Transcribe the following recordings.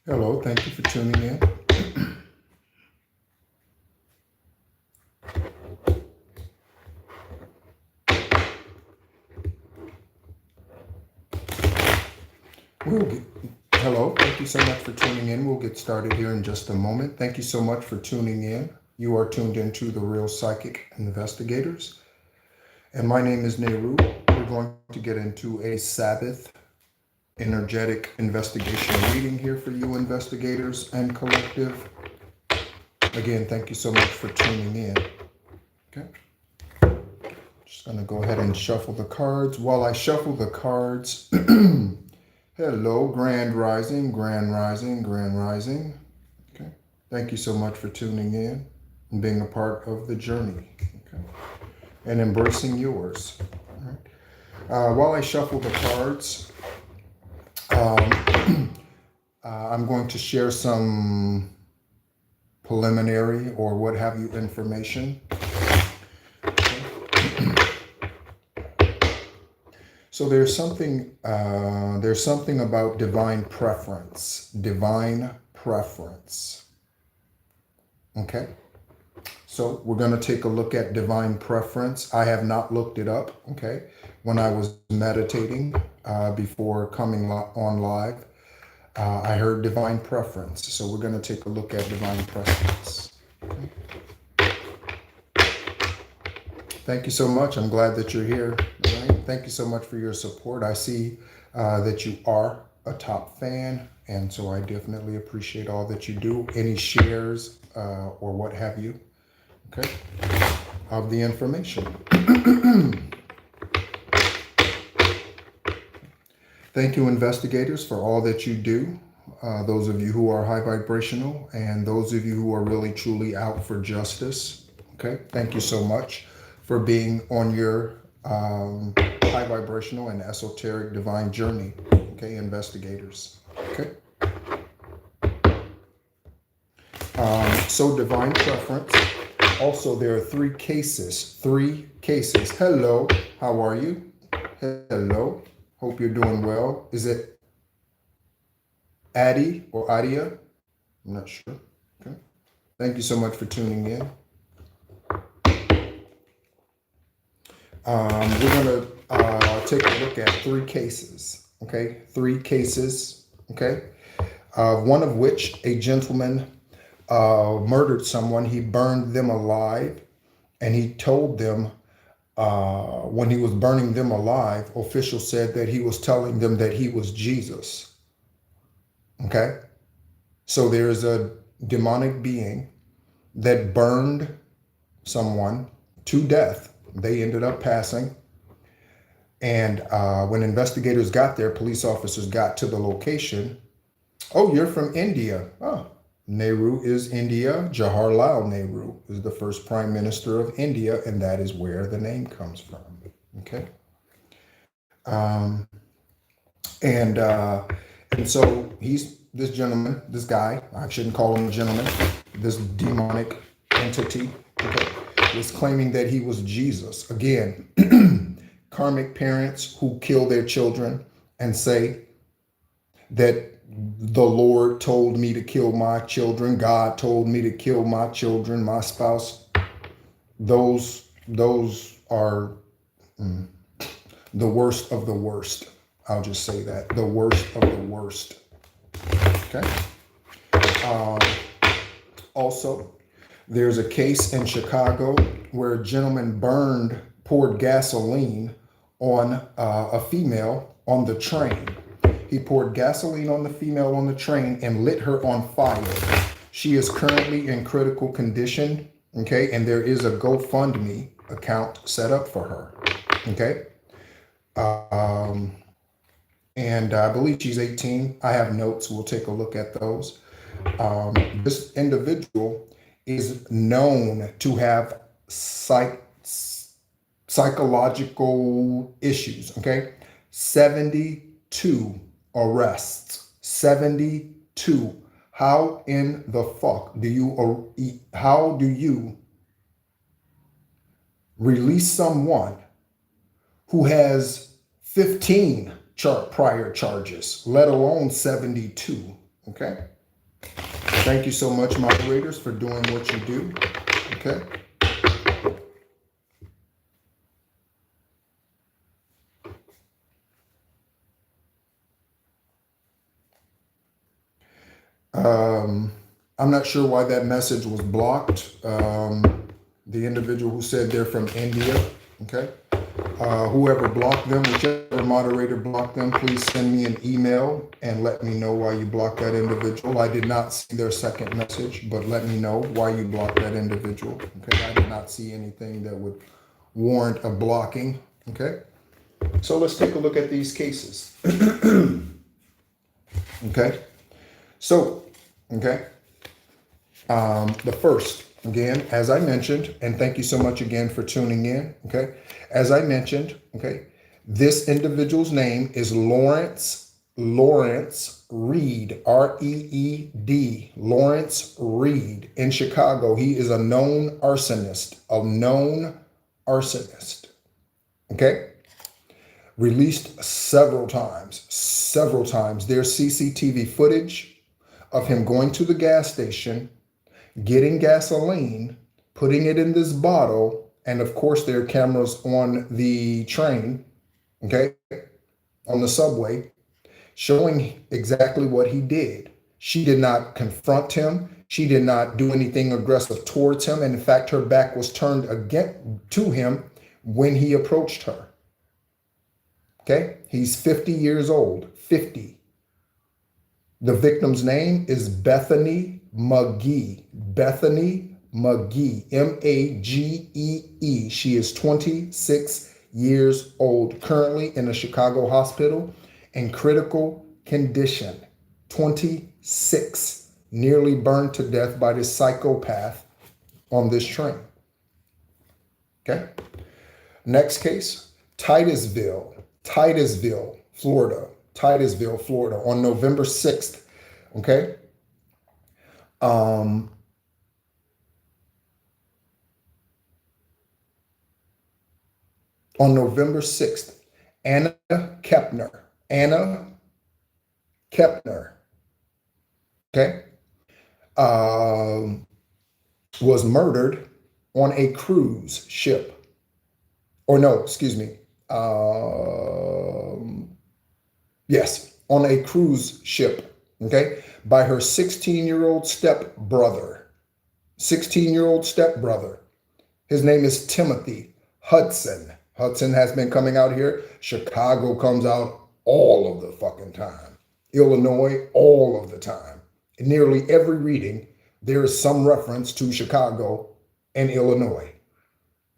Hello, thank you for tuning in. Hello, thank you so much for tuning in. We'll get started here in just a moment. Thank you so much for tuning in. You are tuned into the Real Psychic Investigators. And my name is Nehru. We're going to get into a Sabbath energetic investigation reading here for you investigators and collective. Again, thank you so much for tuning in. Okay. Just going to go ahead and shuffle the cards. While I shuffle the cards, hello, Grand Rising, Grand Rising, Grand Rising. Okay. Thank you so much for tuning in and being a part of the journey. Okay. And embracing yours. All right. While I shuffle the cards, I'm going to share some preliminary or what have you information. So there's something about divine preference. Divine preference. Okay. So we're going to take a look at divine preference. I have not looked it up. Okay. When I was meditating before coming on live, I heard divine preference. So we're going to take a look at divine preference. Okay. Thank you so much. I'm glad that you're here. All right. Thank you so much for your support. I see that you are a top fan, and so I definitely appreciate all that you do. Any shares or what have you, okay, of the information. Thank you, investigators, for all that you do. Those of you who are high vibrational and those of you who are really truly out for justice. Okay. Thank you so much for being on your high vibrational and esoteric divine journey. Okay, investigators. Okay. So divine preference. Also, there are three cases. Hello, how are you? Hello. Hope you're doing well. Is it Addie or Adia? I'm not sure. Okay. Thank you so much for tuning in. We're going to take a look at three cases. Okay. Three cases. Okay. One of which a gentleman murdered someone. He burned them alive, and he told them when he was burning them alive, officials said that he was telling them that he was Jesus. Okay. So there is a demonic being that burned someone to death. They ended up passing. And when investigators got there, police officers got to the location. Oh, you're from India. Oh, Nehru is India. Jawaharlal Nehru is the first prime minister of India, and that is where the name comes from. Okay. And so this gentleman, this guy, I shouldn't call him a gentleman, this demonic entity, okay, was claiming that he was Jesus. Again, karmic parents who kill their children and say that the Lord told me to kill my children, God told me to kill my children, my spouse. Those are the worst of the worst. I'll just say that. The worst of the worst. Okay. Also, there's a case in Chicago where a gentleman poured gasoline on a female on the train. He poured gasoline on the female on the train and lit her on fire. She is currently in critical condition. Okay. And there is a GoFundMe account set up for her. Okay. And I believe she's 18. I have notes. We'll take a look at those. This individual is known to have psychological issues. Okay. 72 arrests. 72. How in the fuck do you release someone who has 15 prior charges, let alone 72? Okay. Thank you so much, moderators, for doing what you do. Okay. I'm not sure why that message was blocked. The individual who said they're from India. Okay. Whoever blocked them, whichever moderator blocked them, please send me an email and let me know why you blocked that individual. I did not see their second message, but let me know why you blocked that individual. Okay. I did not see anything that would warrant a blocking. Okay. So let's take a look at these cases. Okay. So, okay. The first, again, as I mentioned, and thank you so much again for tuning in. Okay. As I mentioned, okay, this individual's name is Lawrence Reed, R-E-E-D, Lawrence Reed in Chicago. He is a known arsonist, Okay. Released several times. There's CCTV footage of him going to the gas station, getting gasoline, putting it in this bottle, and of course there are cameras on the train, okay, on the subway, showing exactly what he did. She did not confront him. She did not do anything aggressive towards him. And in fact, her back was turned again to him when he approached her. Okay, he's 50 years old, 50. The victim's name is Bethany McGee. Bethany McGee, M-A-G-E-E. She is 26 years old, currently in a Chicago hospital in critical condition. 26, nearly burned to death by this psychopath on this train. Okay. Next case, Titusville, Florida. Titusville, Florida, on November 6th. Okay. On November 6th, Anna Kepner, okay, was murdered on a cruise ship. Or no, excuse me. Yes, on a cruise ship, okay, by her 16-year-old stepbrother. 16-year-old stepbrother. His name is Timothy Hudson. Hudson has been coming out here. Chicago comes out all of the fucking time. Illinois, all of the time. In nearly every reading, there is some reference to Chicago and Illinois.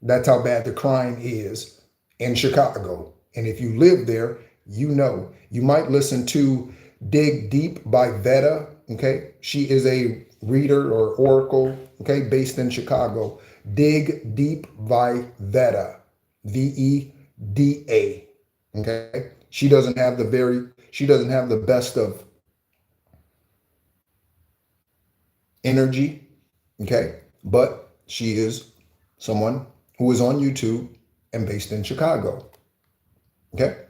That's how bad the crime is in Chicago. And if you live there, you know. You might listen to Dig Deep by Veda, okay? She is a reader or oracle, okay, based in Chicago. Dig Deep by Veda, V-E-D-A, okay? She doesn't have the best of energy, okay? But she is someone who is on YouTube and based in Chicago, okay?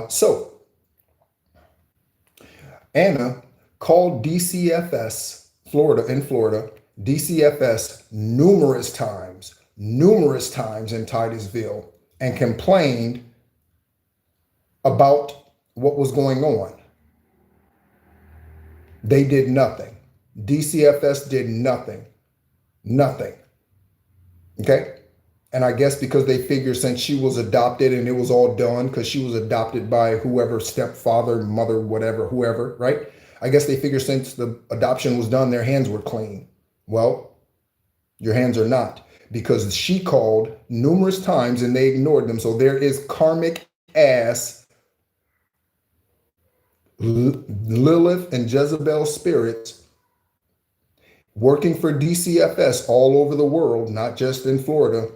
So Anna called DCFS, Florida, DCFS numerous times in Titusville and complained about what was going on. They did nothing. DCFS did nothing. Okay? And I guess because they figure since she was adopted and it was all done because she was adopted by whoever, stepfather, mother, whatever, whoever, right? I guess they figure since the adoption was done, their hands were clean. Well, your hands are not, because she called numerous times and they ignored them. So there is karmic ass Lilith and Jezebel spirits working for DCFS all over the world, not just in Florida,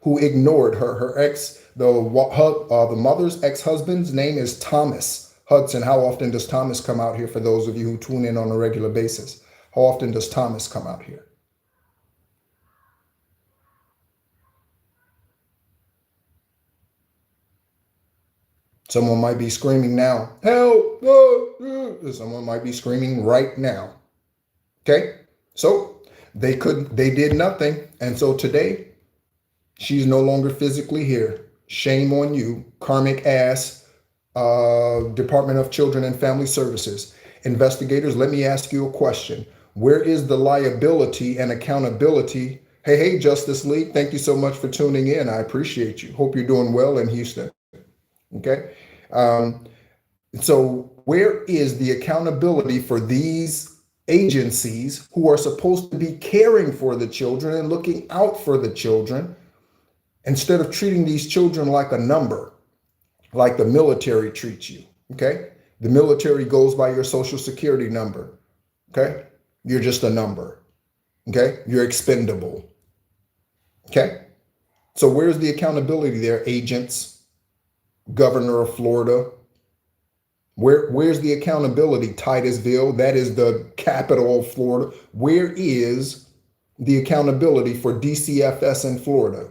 who ignored her. Her ex, the mother's ex-husband's name is Thomas Hudson. How often does Thomas come out here for those of you who tune in on a regular basis? How often does Thomas come out here? Someone might be screaming now, help! Someone might be screaming right now. Okay? So they did nothing. And so today, she's no longer physically here. Shame on you, karmic ass, Department of Children and Family Services. Investigators, let me ask you a question. Where is the liability and accountability? Hey, Justice League, thank you so much for tuning in. I appreciate you. Hope you're doing well in Houston. Okay? So where is the accountability for these agencies who are supposed to be caring for the children and looking out for the children, instead of treating these children like a number, like the military treats you? Okay? The military goes by your social security number. Okay? You're just a number. Okay? You're expendable. Okay? So where's the accountability there, agents? Governor of Florida? Where's the accountability, Titusville? That is the capital of Florida. Where is the accountability for DCFS in Florida?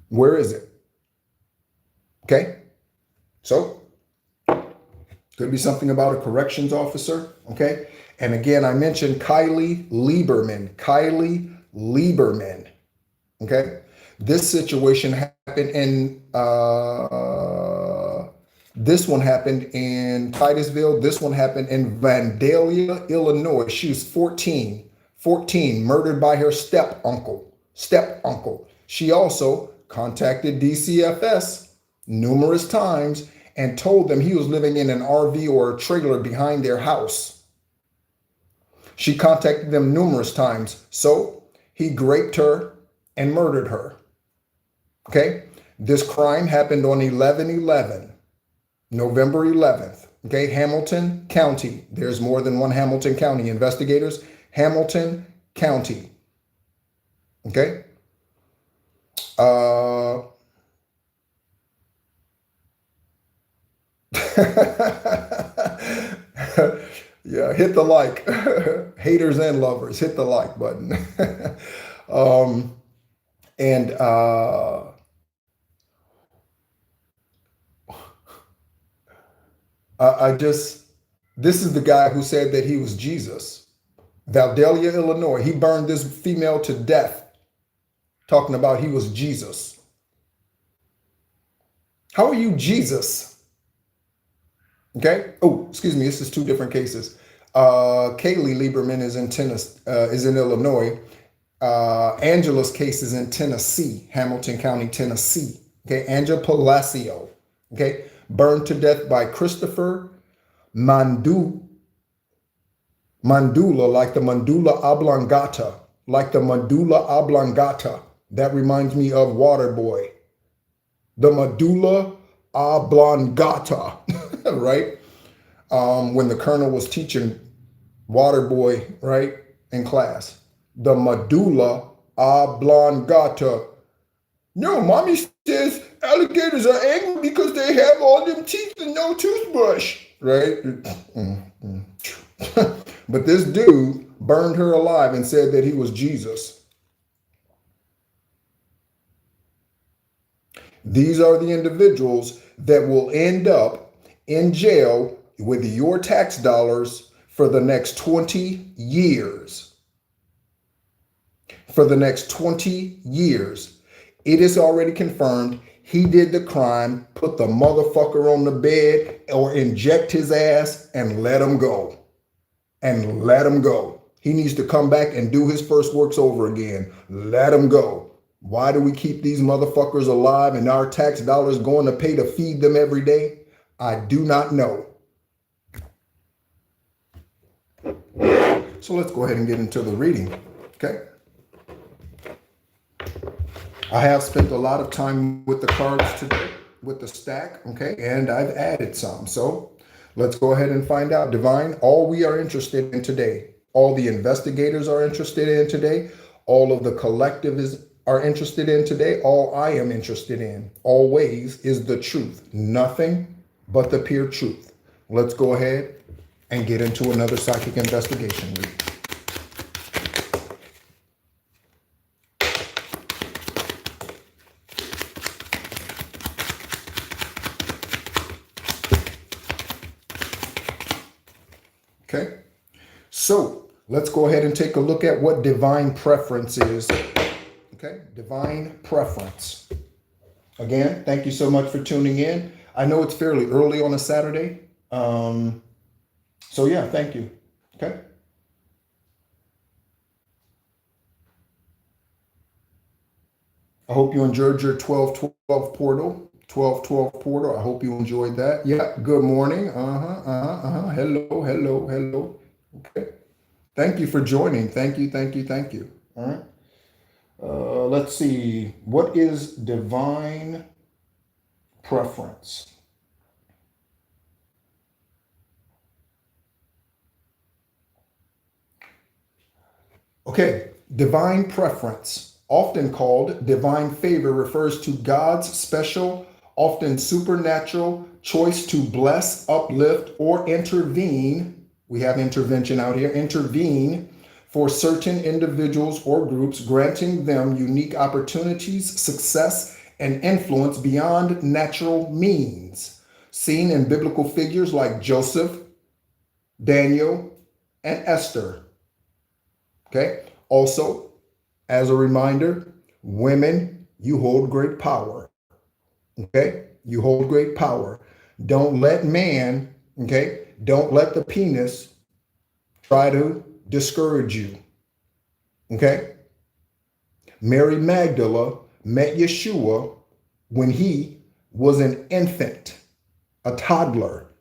Where is it? Okay? So, could be something about a corrections officer. Okay? And again, I mentioned Kylie Lieberman. Kylie Lieberman. Okay? This situation happened in, this one happened in Titusville. This one happened in Vandalia, Illinois. She was 14, murdered by her step uncle. She also contacted DCFS numerous times and told them he was living in an RV or a trailer behind their house. She contacted them numerous times. So he raped her and murdered her. Okay? This crime happened on 11/11, November 11th. Okay? Hamilton County. There's more than one Hamilton County. Investigators, Hamilton County. Okay? Yeah, hit the like. Haters and lovers, hit the like button. This is the guy who said that he was Jesus. Vandalia, Illinois. He burned this female to death, talking about he was Jesus. How are you Jesus? Okay. Oh, excuse me. This is two different cases. Kaylee Lieberman is in Illinois. Angela's case is in Tennessee, Hamilton County, Tennessee. Okay. Angela Palacio. Okay. Burned to death by Christopher Mandula, like the medulla oblongata, That reminds me of Waterboy. The medulla oblongata, right? When the colonel was teaching Waterboy, right, in class. The medulla oblongata. No, mommy says alligators are angry because they have all them teeth and no toothbrush, right? But this dude burned her alive and said that he was Jesus. These are the individuals that will end up in jail with your tax dollars for the next 20 years. For the next 20 years. It is already confirmed he did the crime, put the motherfucker on the bed or inject his ass and let him go. He needs to come back and do his first works over again. Let him go. Why do we keep these motherfuckers alive and our tax dollars going to pay to feed them every day? I do not know. So let's go ahead and get into the reading. Okay. I have spent a lot of time with the cards today, with the stack, okay, and I've added some. So let's go ahead and find out. Divine, all we are interested in today, all the investigators are interested in today, all of the collectives are interested in today, all I am interested in always is the truth. Nothing but the pure truth. Let's go ahead and get into another psychic investigation reading. Okay. So let's go ahead and take a look at what divine preference is. Okay. Divine preference. Again, thank you so much for tuning in. I know it's fairly early on a Saturday. So yeah, thank you. Okay. I hope you enjoyed your 12-12 portal. 12-12 portal. I hope you enjoyed that. Yeah. Good morning. Hello, hello, hello. Okay. Thank you for joining. Thank you, thank you, thank you. All right. Let's see. What is divine preference? Okay. Divine preference, often called divine favor, refers to God's special, often supernatural choice to bless, uplift, or intervene. We have intervention out here. Intervene for certain individuals or groups, granting them unique opportunities, success, and influence beyond natural means, seen in biblical figures like Joseph, Daniel, and Esther. Okay. Also, as a reminder, women, you hold great power. Okay. You hold great power. Don't let man, okay, don't let the penis try to discourage you. Okay. Mary Magdalene met Yeshua when he was an infant, a toddler.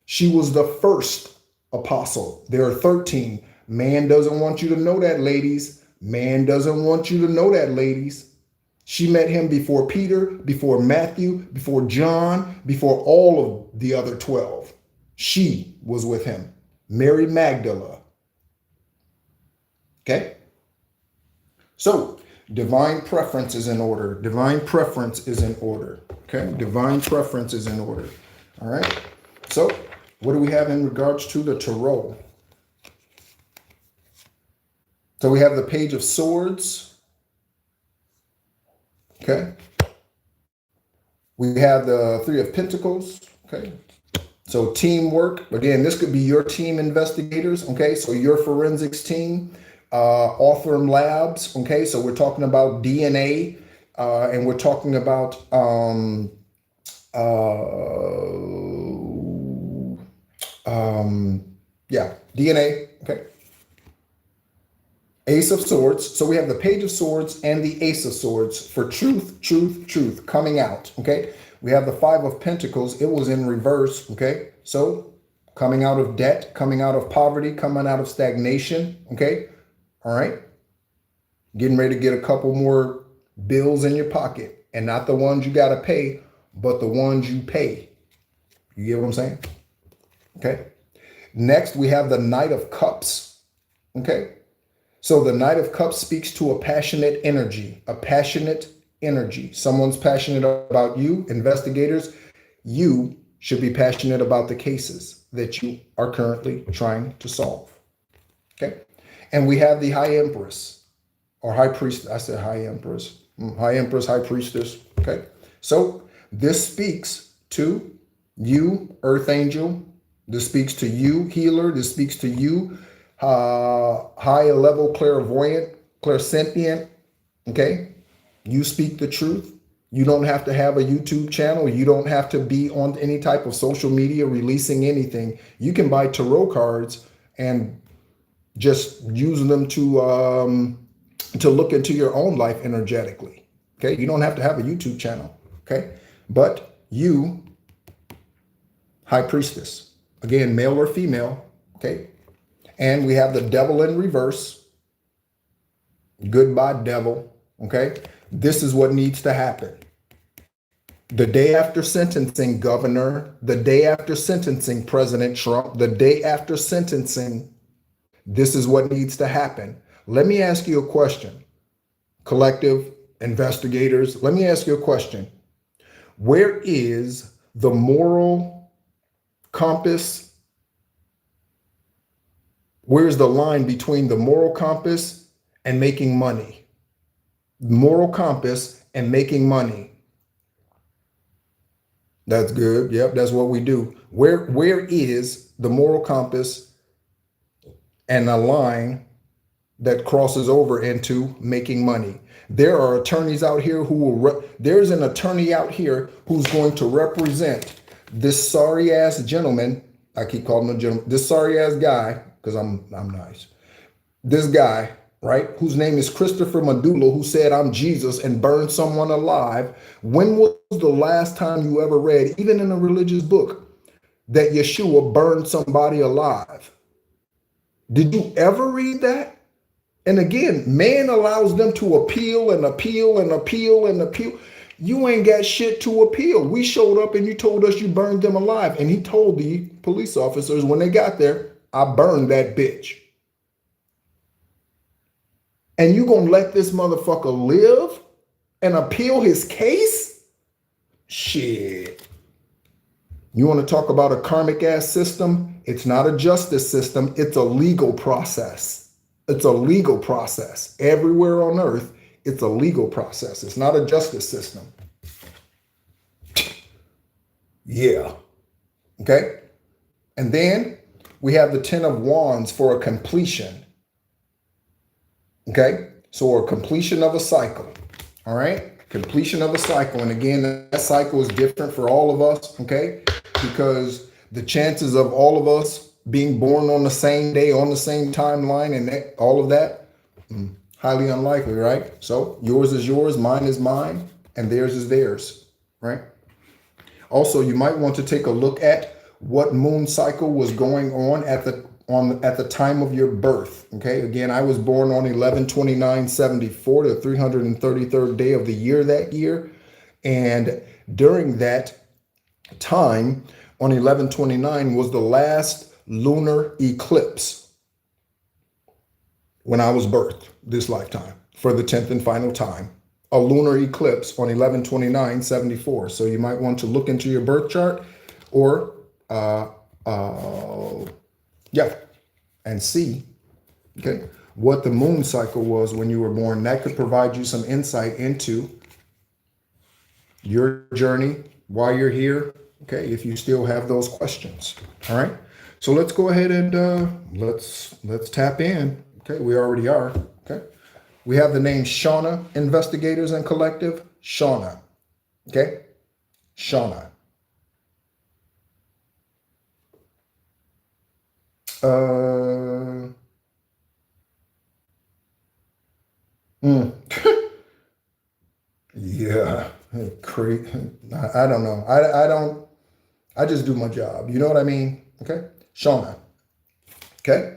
She was the first apostle. There are 13. Man doesn't want you to know that, ladies. Man doesn't want you to know that, ladies. She met him before Peter, before Matthew, before John, before all of the other 12. She was with him. Mary Magdalene. Okay? So, divine preference is in order. Divine preference is in order. Okay? Divine preference is in order. All right? So, what do we have in regards to the tarot? So we have the Page of Swords. Okay. We have the Three of Pentacles. Okay. So teamwork. Again, this could be your team investigators. Okay. So your forensics team, Authorm Labs. Okay. So we're talking about DNA, and we're talking about DNA. Okay. Ace of Swords. So we have the Page of Swords and the Ace of Swords for truth, truth, truth coming out. Okay. We have the Five of Pentacles. It was in reverse. Okay. So coming out of debt, coming out of poverty, coming out of stagnation. Okay. All right. Getting ready to get a couple more bills in your pocket, and not the ones you got to pay, but the ones you pay. You get what I'm saying? Okay. Next, we have the Knight of Cups. Okay. So the Knight of Cups speaks to a passionate energy, a passionate energy. Someone's passionate about you, investigators. You should be passionate about the cases that you are currently trying to solve. Okay. And we have the High Empress or High Priest. I said High Empress, High Empress, High Priestess. Okay. So this speaks to you, Earth Angel. This speaks to you, Healer. This speaks to you, high level clairvoyant, clairsentient. Okay. You speak the truth. You don't have to have a YouTube channel. You don't have to be on any type of social media releasing anything. You can buy tarot cards and just use them to look into your own life energetically. Okay. You don't have to have a YouTube channel. Okay. But you, High Priestess, again, male or female. Okay. And we have the Devil in reverse. Goodbye, devil. Okay. This is what needs to happen. The day after sentencing, Governor, the day after sentencing, President Trump, the day after sentencing, this is what needs to happen. Let me ask you a question, collective investigators. Let me ask you a question. Where is the moral compass? Where's the line between the moral compass and making money? Moral compass and making money. That's good. Yep, that's what we do. Where is the moral compass and a line that crosses over into making money. There are attorneys out here who will, there's an attorney out here who's going to represent this sorry ass gentleman. I keep calling him a gentleman, this sorry ass guy, because I'm nice. This guy, right, whose name is Christopher Medulla, who said, I'm Jesus, and burned someone alive. When was the last time you ever read, even in a religious book, that Yeshua burned somebody alive? Did you ever read that? And again, man allows them to appeal and appeal and appeal and appeal. You ain't got shit to appeal. We showed up and you told us you burned them alive. And he told the police officers when they got there, I burned that bitch. And you gonna let this motherfucker live and appeal his case? Shit. You want to talk about a karmic ass system? It's not a justice system. It's a legal process. It's a legal process. Everywhere on earth, it's a legal process. It's not a justice system. Yeah. Okay. And then we have the 10 of Wands for a completion. Okay. So a completion of a cycle. All right. Completion of a cycle. And again, that cycle is different for all of us. Okay. Because the chances of all of us being born on the same day, on the same timeline, and that, all of that, highly unlikely, right? So yours is yours, mine is mine, and theirs is theirs, right? Also, you might want to take a look at what moon cycle was going on at the time of your birth. Okay, again, I was born on 11/29/74, the 333rd day of the year that year, and during that time on 11/29 was the last lunar eclipse when I was birthed this lifetime for the 10th and final time. A lunar eclipse on 11/29/74. So you might want to look into your birth chart or and see, okay, what the moon cycle was when you were born. That could provide you some insight into your journey, why you're here, okay, if you still have those questions. All right. So let's go ahead and let's tap in. Okay, we already are. Okay. We have the name Shauna Investigators and Collective. Shauna. Okay. Shauna. Yeah. I don't know. I just do my job. You know what I mean? Okay. Shauna. Okay.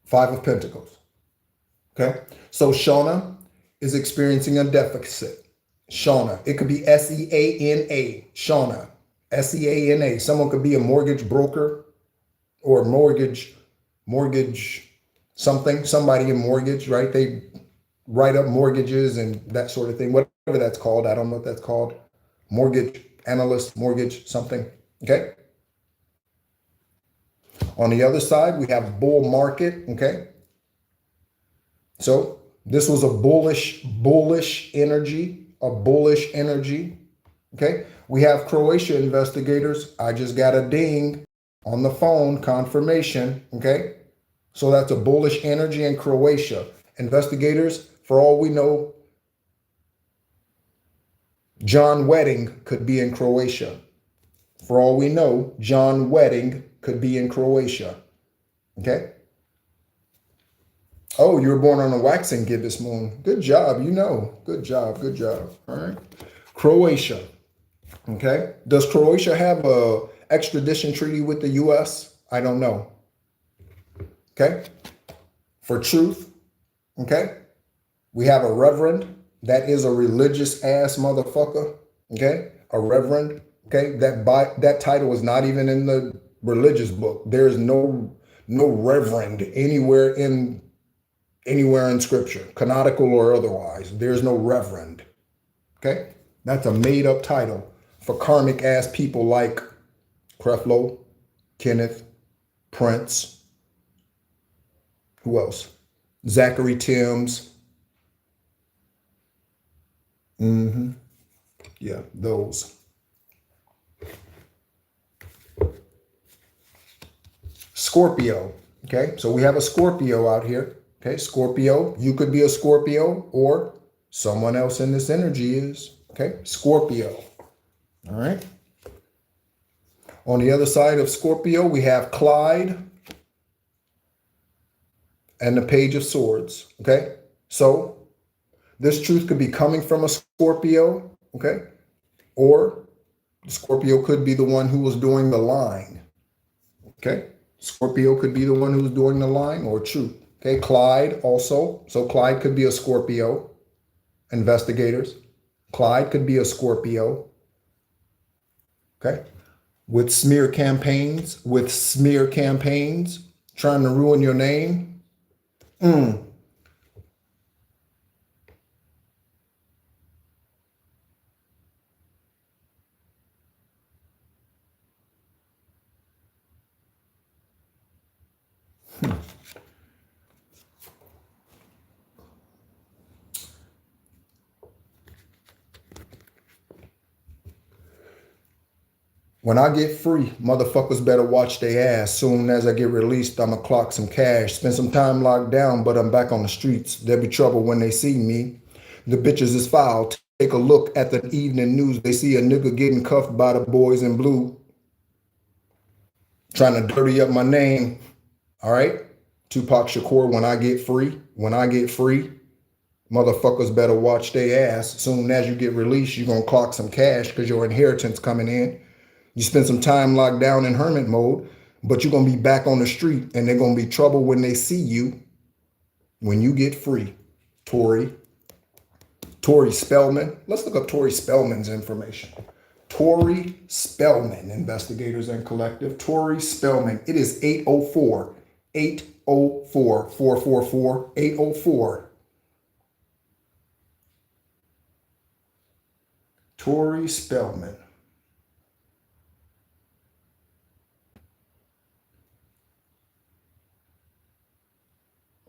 5 of Pentacles. Okay. So Shauna is experiencing a deficit. Shauna. It could be SEANA. Shauna. SEANA. Someone could be a mortgage broker or mortgage something. Somebody in mortgage, right? They write up mortgages and that sort of thing. Whatever that's called. I don't know what that's called. Mortgage analyst, mortgage something. Okay. On the other side, we have bull market. Okay. So this was a bullish energy, Okay. We have Croatia investigators. I just got a ding on the phone, confirmation. Okay. So that's a bullish energy in Croatia. Investigators, for all we know, John Wedding could be in Croatia. For all we know, John Wedding could be in Croatia. Okay. Oh, you were born on a waxing gibbous moon. Good job. You know. Good job. Good job. All right. Croatia. Okay. Does Croatia have a extradition treaty with the U.S.? I don't know. Okay. For truth. Okay. We have a reverend. That is a religious ass motherfucker. Okay. A reverend. Okay. That title is not even in the religious book. There's no reverend anywhere in scripture, canonical or otherwise. There's no reverend. Okay. That's a made up title for karmic ass people like Creflo, Kenneth, Prince. Who else? Zachary Timms. Yeah, those. Scorpio. Okay, so we have a Scorpio out here. Okay, Scorpio, you could be a Scorpio or someone else in this energy is. Okay, Scorpio. All right. On the other side of Scorpio, we have Clyde and the Page of Swords. Okay, so this truth could be coming from a Scorpio. Okay, or Scorpio could be the one who was doing the lying. Okay, Scorpio could be the one who was doing the lying or truth. Okay, Clyde also. So Clyde could be a Scorpio. Investigators. Clyde could be a Scorpio. Okay, with smear campaigns, trying to ruin your name. When I get free, motherfuckers better watch their ass. Soon as I get released, I'ma clock some cash. Spend some time locked down, but I'm back on the streets. There'll be trouble when they see me. The bitches is foul. Take a look at the evening news. They see a nigga getting cuffed by the boys in blue. Trying to dirty up my name. All right? Tupac Shakur, when I get free, motherfuckers better watch their ass. Soon as you get released, you're gonna clock some cash because your inheritance coming in. You spend some time locked down in hermit mode, but you're going to be back on the street and they're going to be trouble when they see you when you get free. Tori Spellman. Let's look up Tori Spellman's information. Tori Spellman, Investigators and Collective. Tori Spellman. It is 804. 804. 444. 804. Tori Spellman.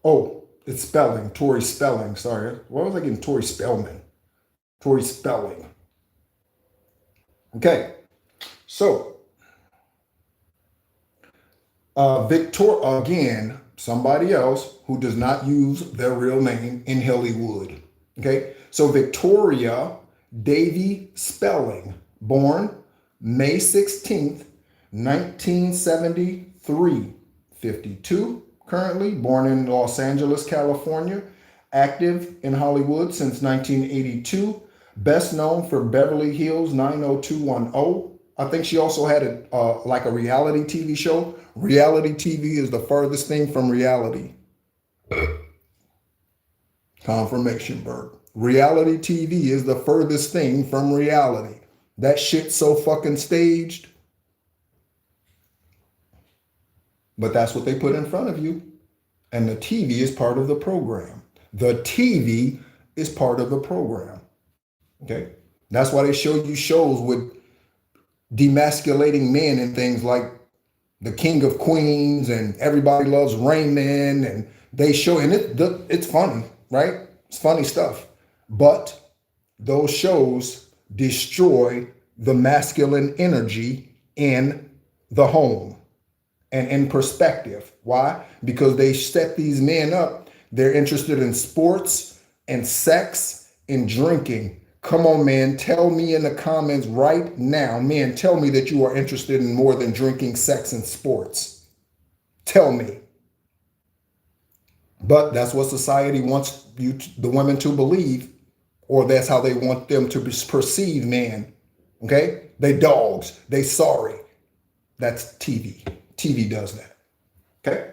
Oh, it's spelling. Tori Spelling. Sorry. Why was I getting Tori Spellman? Tori Spelling. Okay. So, Victor, again, somebody else who does not use their real name in Hollywood. Okay. So, Victoria Davy Spelling, born May 16th, 1973, 52. Currently, born in Los Angeles, California, active in Hollywood since 1982, best known for Beverly Hills 90210. I think she also had a reality TV show. Reality TV is the furthest thing from reality. Confirmation, Berg. Reality TV is the furthest thing from reality. That shit's so fucking staged. But that's what they put in front of you. And the TV is part of the program. The TV is part of the program. Okay? That's why they show you shows with demasculating men and things like The King of Queens and Everybody Loves Raymond. And they show, and it's funny, right? It's funny stuff. But those shows destroy the masculine energy in the home. And in perspective. Why? Because they set these men up. They're interested in sports and sex and drinking. Come on, man. Tell me in the comments right now. Man, tell me that you are interested in more than drinking, sex, and sports. Tell me. But that's what society wants the women to believe, or that's how they want them to perceive men. Okay? They dogs. They sorry. That's TV. TV does that. Okay?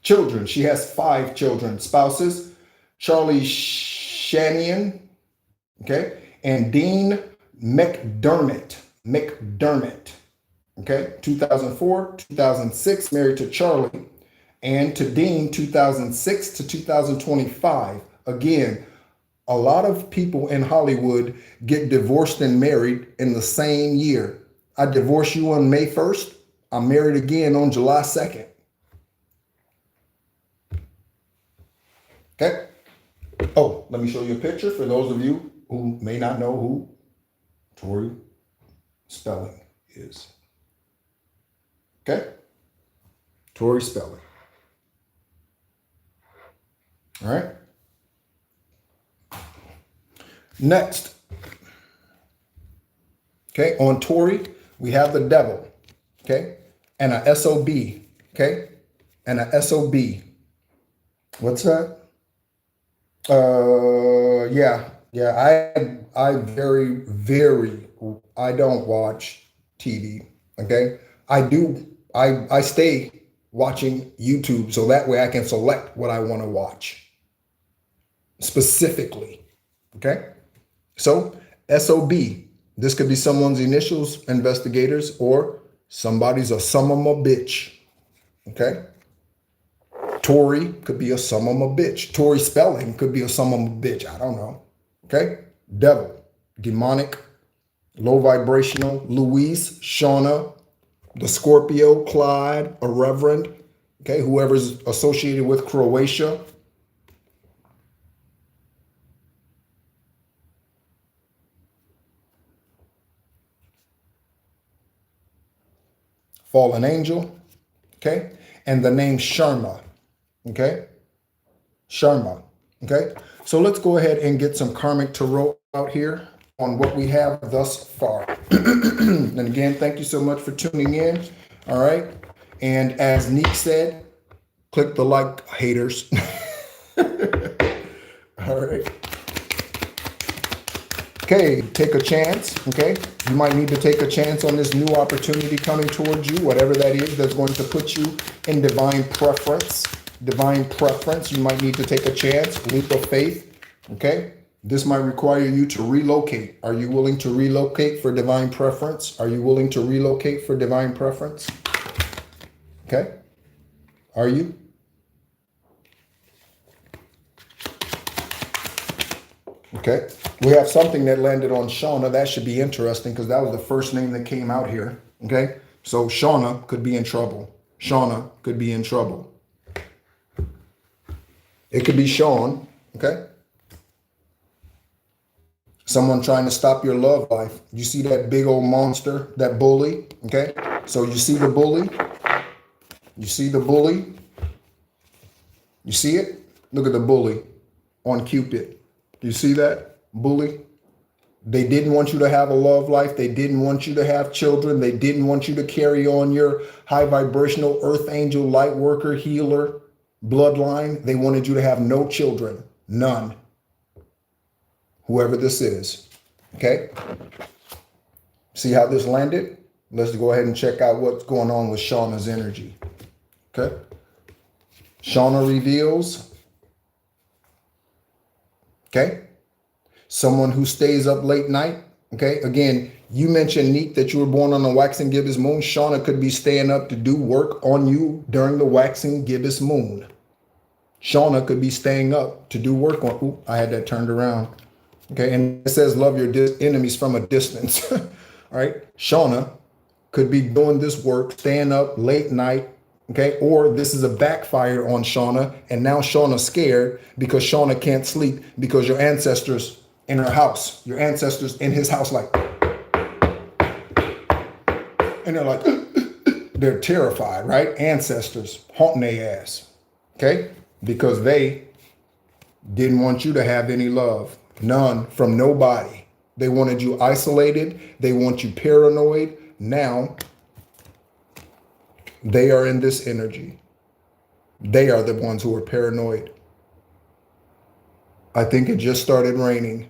Children. She has 5 children. Spouses. Charlie Shanian. Okay? And Dean McDermott. Okay? 2004, 2006, married to Charlie. And to Dean, 2006 to 2025. Again, a lot of people in Hollywood get divorced and married in the same year. I divorced you on May 1st. I'm married again on July 2nd. Okay? Oh, let me show you a picture for those of you who may not know who Tori Spelling is. Okay? Tori Spelling. All right. Next. Okay, on Tori, we have the devil. Okay, and a SOB. Okay, and a SOB. What's that? Yeah. I very, I don't watch TV. Okay, I stay watching YouTube so that way I can select what I want to watch specifically. Okay, so SOB. This could be someone's initials, investigators, or somebody's a some of 'em a bitch. Okay. Tory could be a some of 'em a bitch. Tori Spelling could be a some of 'em a bitch. I don't know. Okay. Devil, demonic, low vibrational, Louise, Shauna, the Scorpio, Clyde, a reverend. Okay. Whoever's associated with Croatia. Fallen angel. Okay. And the name Sharma. Okay. Sharma. Okay. So let's go ahead and get some karmic tarot out here on what we have thus far. And again, thank you so much for tuning in. All right. And as Neek said, click the like, haters. All right. Okay, take a chance. Okay. You might need to take a chance on this new opportunity coming towards you, whatever that is, that's going to put you in divine preference. Divine preference. You might need to take a chance, leap of faith. Okay. This might require you to relocate. Are you willing to relocate for divine preference? Are you willing to relocate for divine preference? Okay. Are you? Okay. We have something that landed on Shauna. That should be interesting because that was the first name that came out here. Okay. So Shauna could be in trouble. Shauna could be in trouble. It could be Sean. Okay. Someone trying to stop your love life. You see that big old monster, that bully. Okay. So you see the bully. You see the bully. You see it? Look at the bully on Cupid. You see that bully? They didn't want you to have a love life. They didn't want you to have children. They didn't want you to carry on your high vibrational earth angel, light worker, healer bloodline. They wanted you to have no children. None. Whoever this is. Okay. See how this landed? Let's go ahead and check out what's going on with Shauna's energy. Okay. Shauna reveals. Okay. Someone who stays up late night. Okay. Again, you mentioned, Neat, that you were born on the waxing gibbous moon. Shauna could be staying up to do work on you during the waxing gibbous moon. Shauna could be staying up to do work on. Ooh, I had that turned around. Okay. And it says, love your enemies from a distance. All right. Shauna could be doing this work, staying up late night. Okay. Or this is a backfire on Shauna. And now Shauna's scared because Shauna can't sleep because your ancestors in her house, your ancestors in his house, like, and they're like, they're terrified, right? Ancestors haunting their ass. Okay. Because they didn't want you to have any love. None from nobody. They wanted you isolated. They want you paranoid. Now they are in this energy. They are the ones who are paranoid. I think it just started raining.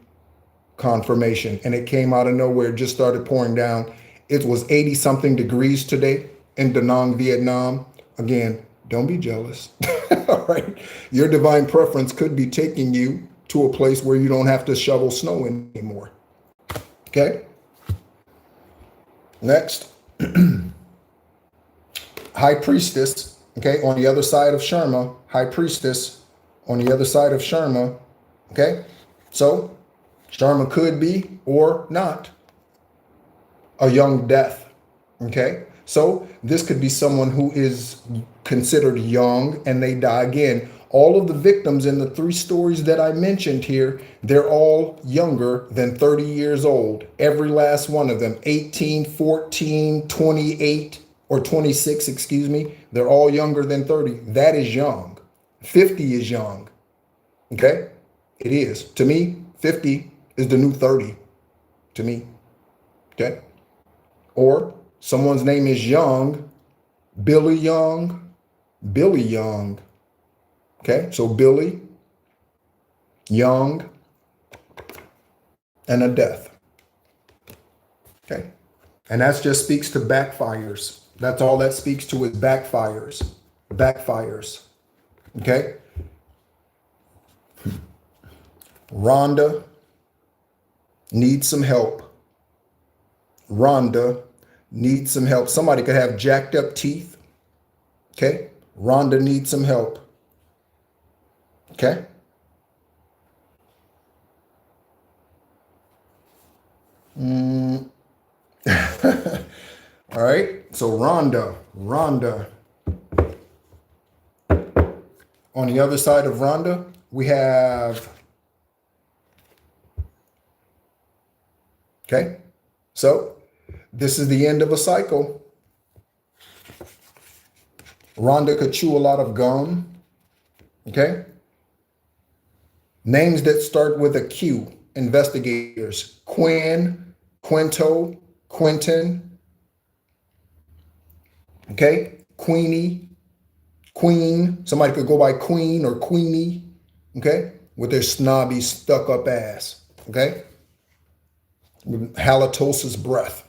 Confirmation. And it came out of nowhere. It just started pouring down. It was 80 something degrees today in Da Nang, Vietnam. Again, don't be jealous. All right. Your divine preference could be taking you to a place where you don't have to shovel snow anymore. Okay. Next. High Priestess. Okay. On the other side of Sharma. High Priestess on the other side of Sharma. Okay. So Sharma could be or not a young death. Okay. So this could be someone who is considered young and they die. Again, all of the victims in the 3 stories that I mentioned here, they're all younger than 30 years old. Every last one of them, 18, 14, 28, or 26, excuse me. They're all younger than 30. That is young. 50 is young. Okay? It is. To me, 50 is the new 30. To me. Okay? Or someone's name is Young, Billy Young, Billy Young. Okay? So Billy, Young, and a death. Okay? And that just speaks to backfires. That's all that speaks to is backfires. Backfires. Okay? Rhonda needs some help. Rhonda needs some help. Somebody could have jacked up teeth. Okay? Rhonda needs some help. Okay? All right. So Rhonda. On the other side of Rhonda, we have. Okay. So this is the end of a cycle. Rhonda could chew a lot of gum. Okay. Names that start with a Q. Investigators. Quinn, Quinto, Quentin. Okay. Queenie, Queen. Somebody could go by Queen or Queenie. Okay. With their snobby, stuck up ass. Okay. With halitosis breath.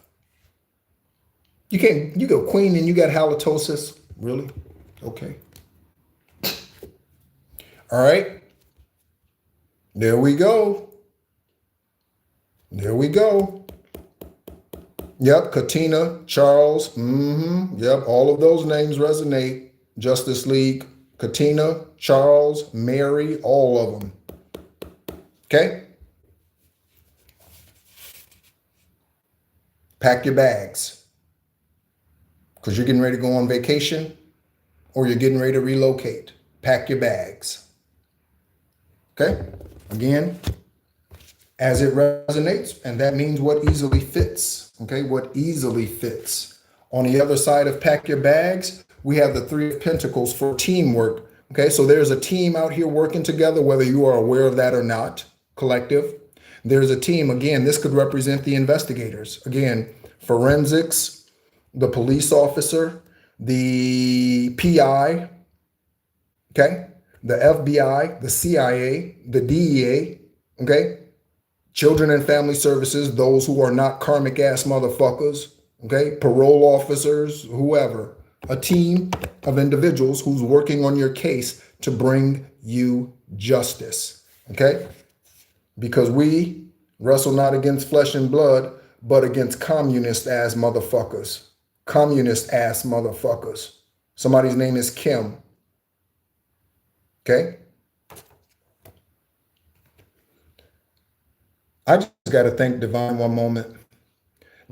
You go Queen and you got halitosis? Really? Okay. All right. There we go. There we go. Yep, Katina, Charles. Yep, all of those names resonate. Justice League, Katina, Charles, Mary, all of them. Okay? Pack your bags. Because you're getting ready to go on vacation or you're getting ready to relocate. Pack your bags. Okay? Again, as it resonates, and that means what easily fits. Okay? What easily fits. On the other side of pack your bags, we have the Three of Pentacles for teamwork. Okay? So there's a team out here working together, whether you are aware of that or not. Collective. There's a team. Again, this could represent the investigators. Again, forensics, the police officer, the PI, okay, the FBI, the CIA, the DEA, okay, children and family services, those who are not karmic ass motherfuckers, okay, parole officers, whoever, a team of individuals who's working on your case to bring you justice, okay, because we wrestle not against flesh and blood, but against communist ass motherfuckers. Communist ass motherfuckers. Somebody's name is Kim. Okay? I just got to thank Divine one moment.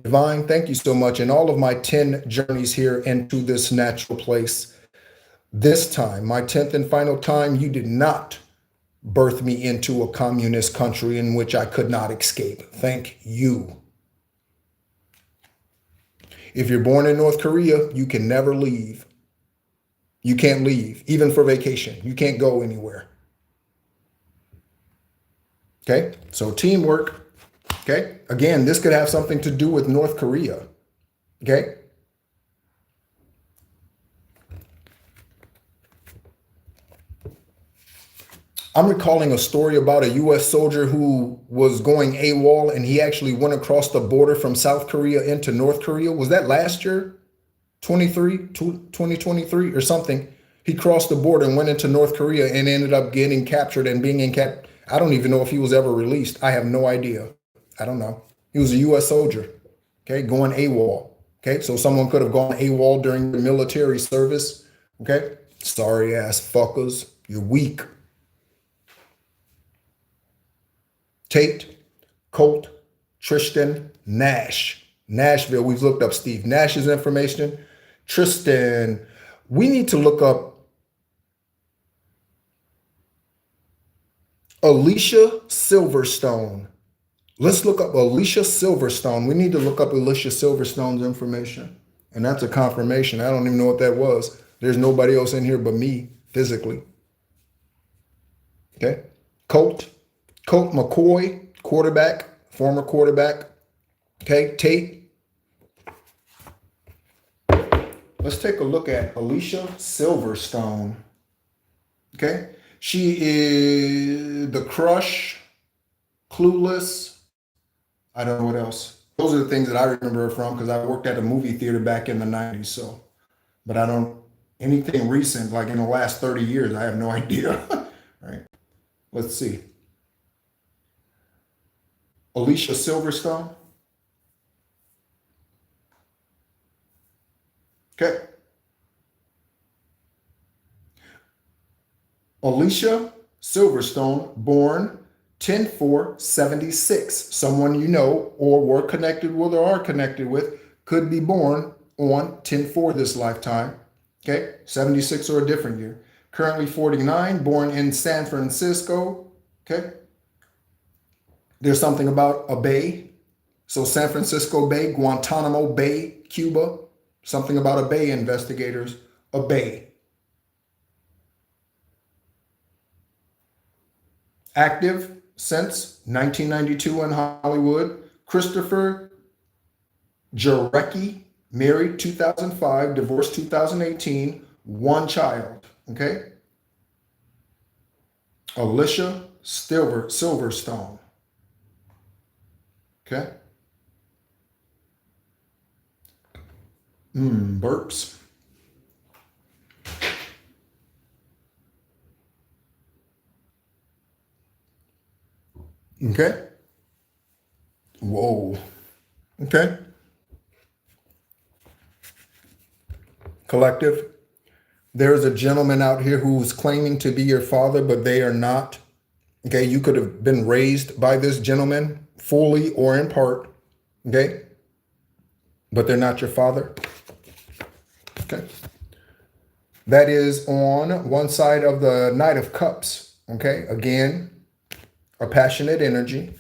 Divine, thank you so much. In all of my 10 journeys here into this natural place, this time, my 10th and final time, you did not birth me into a communist country in which I could not escape. Thank you. If you're born in North Korea, you can never leave. You can't leave, even for vacation. You can't go anywhere. Okay, so teamwork. Okay, again, this could have something to do with North Korea. Okay. I'm recalling a story about a U.S. soldier who was going AWOL and he actually went across the border from South Korea into North Korea. Was that last year? 2023 or something? He crossed the border and went into North Korea and ended up getting captured and being in cap. I don't even know if he was ever released. I have no idea. I don't know. He was a U.S. soldier, okay, going AWOL. Okay, so someone could have gone AWOL during the military service. Okay, sorry ass fuckers. You're weak. Tate, Colt, Tristan, Nash. Nashville, we've looked up Steve Nash's information. Tristan, we need to look up Alicia Silverstone. Let's look up Alicia Silverstone. We need to look up Alicia Silverstone's information. And that's a confirmation. I don't even know what that was. There's nobody else in here but me physically. Okay. Colt McCoy, quarterback, former quarterback. Okay. Tate. Let's take a look at Alicia Silverstone. Okay. She is The Crush, Clueless. I don't know what else. Those are the things that I remember her from because I worked at a movie theater back in the 90s. So, but I don't, anything recent, like in the last 30 years, I have no idea. Right. Let's see. Alicia Silverstone. Okay. Alicia Silverstone, born 10/4/76. Someone you know or were connected with or are connected with could be born on 10/4 this lifetime. Okay. 76 or a different year. Currently 49, born in San Francisco. Okay. There's something about a bay. So San Francisco Bay, Guantanamo Bay, Cuba. Something about a bay, investigators. A bay. Active since 1992 in Hollywood. Christopher Jarecki, married 2005, divorced 2018, one child. Okay. Alicia Silverstone. Okay. Burps. Okay. Whoa. Okay. Collective. There's a gentleman out here who's claiming to be your father, but they are not. Okay. You could have been raised by this gentleman fully or in part. Okay. But they're not your father. Okay. That is on one side of the Knight of Cups. Okay. Again, a passionate energy.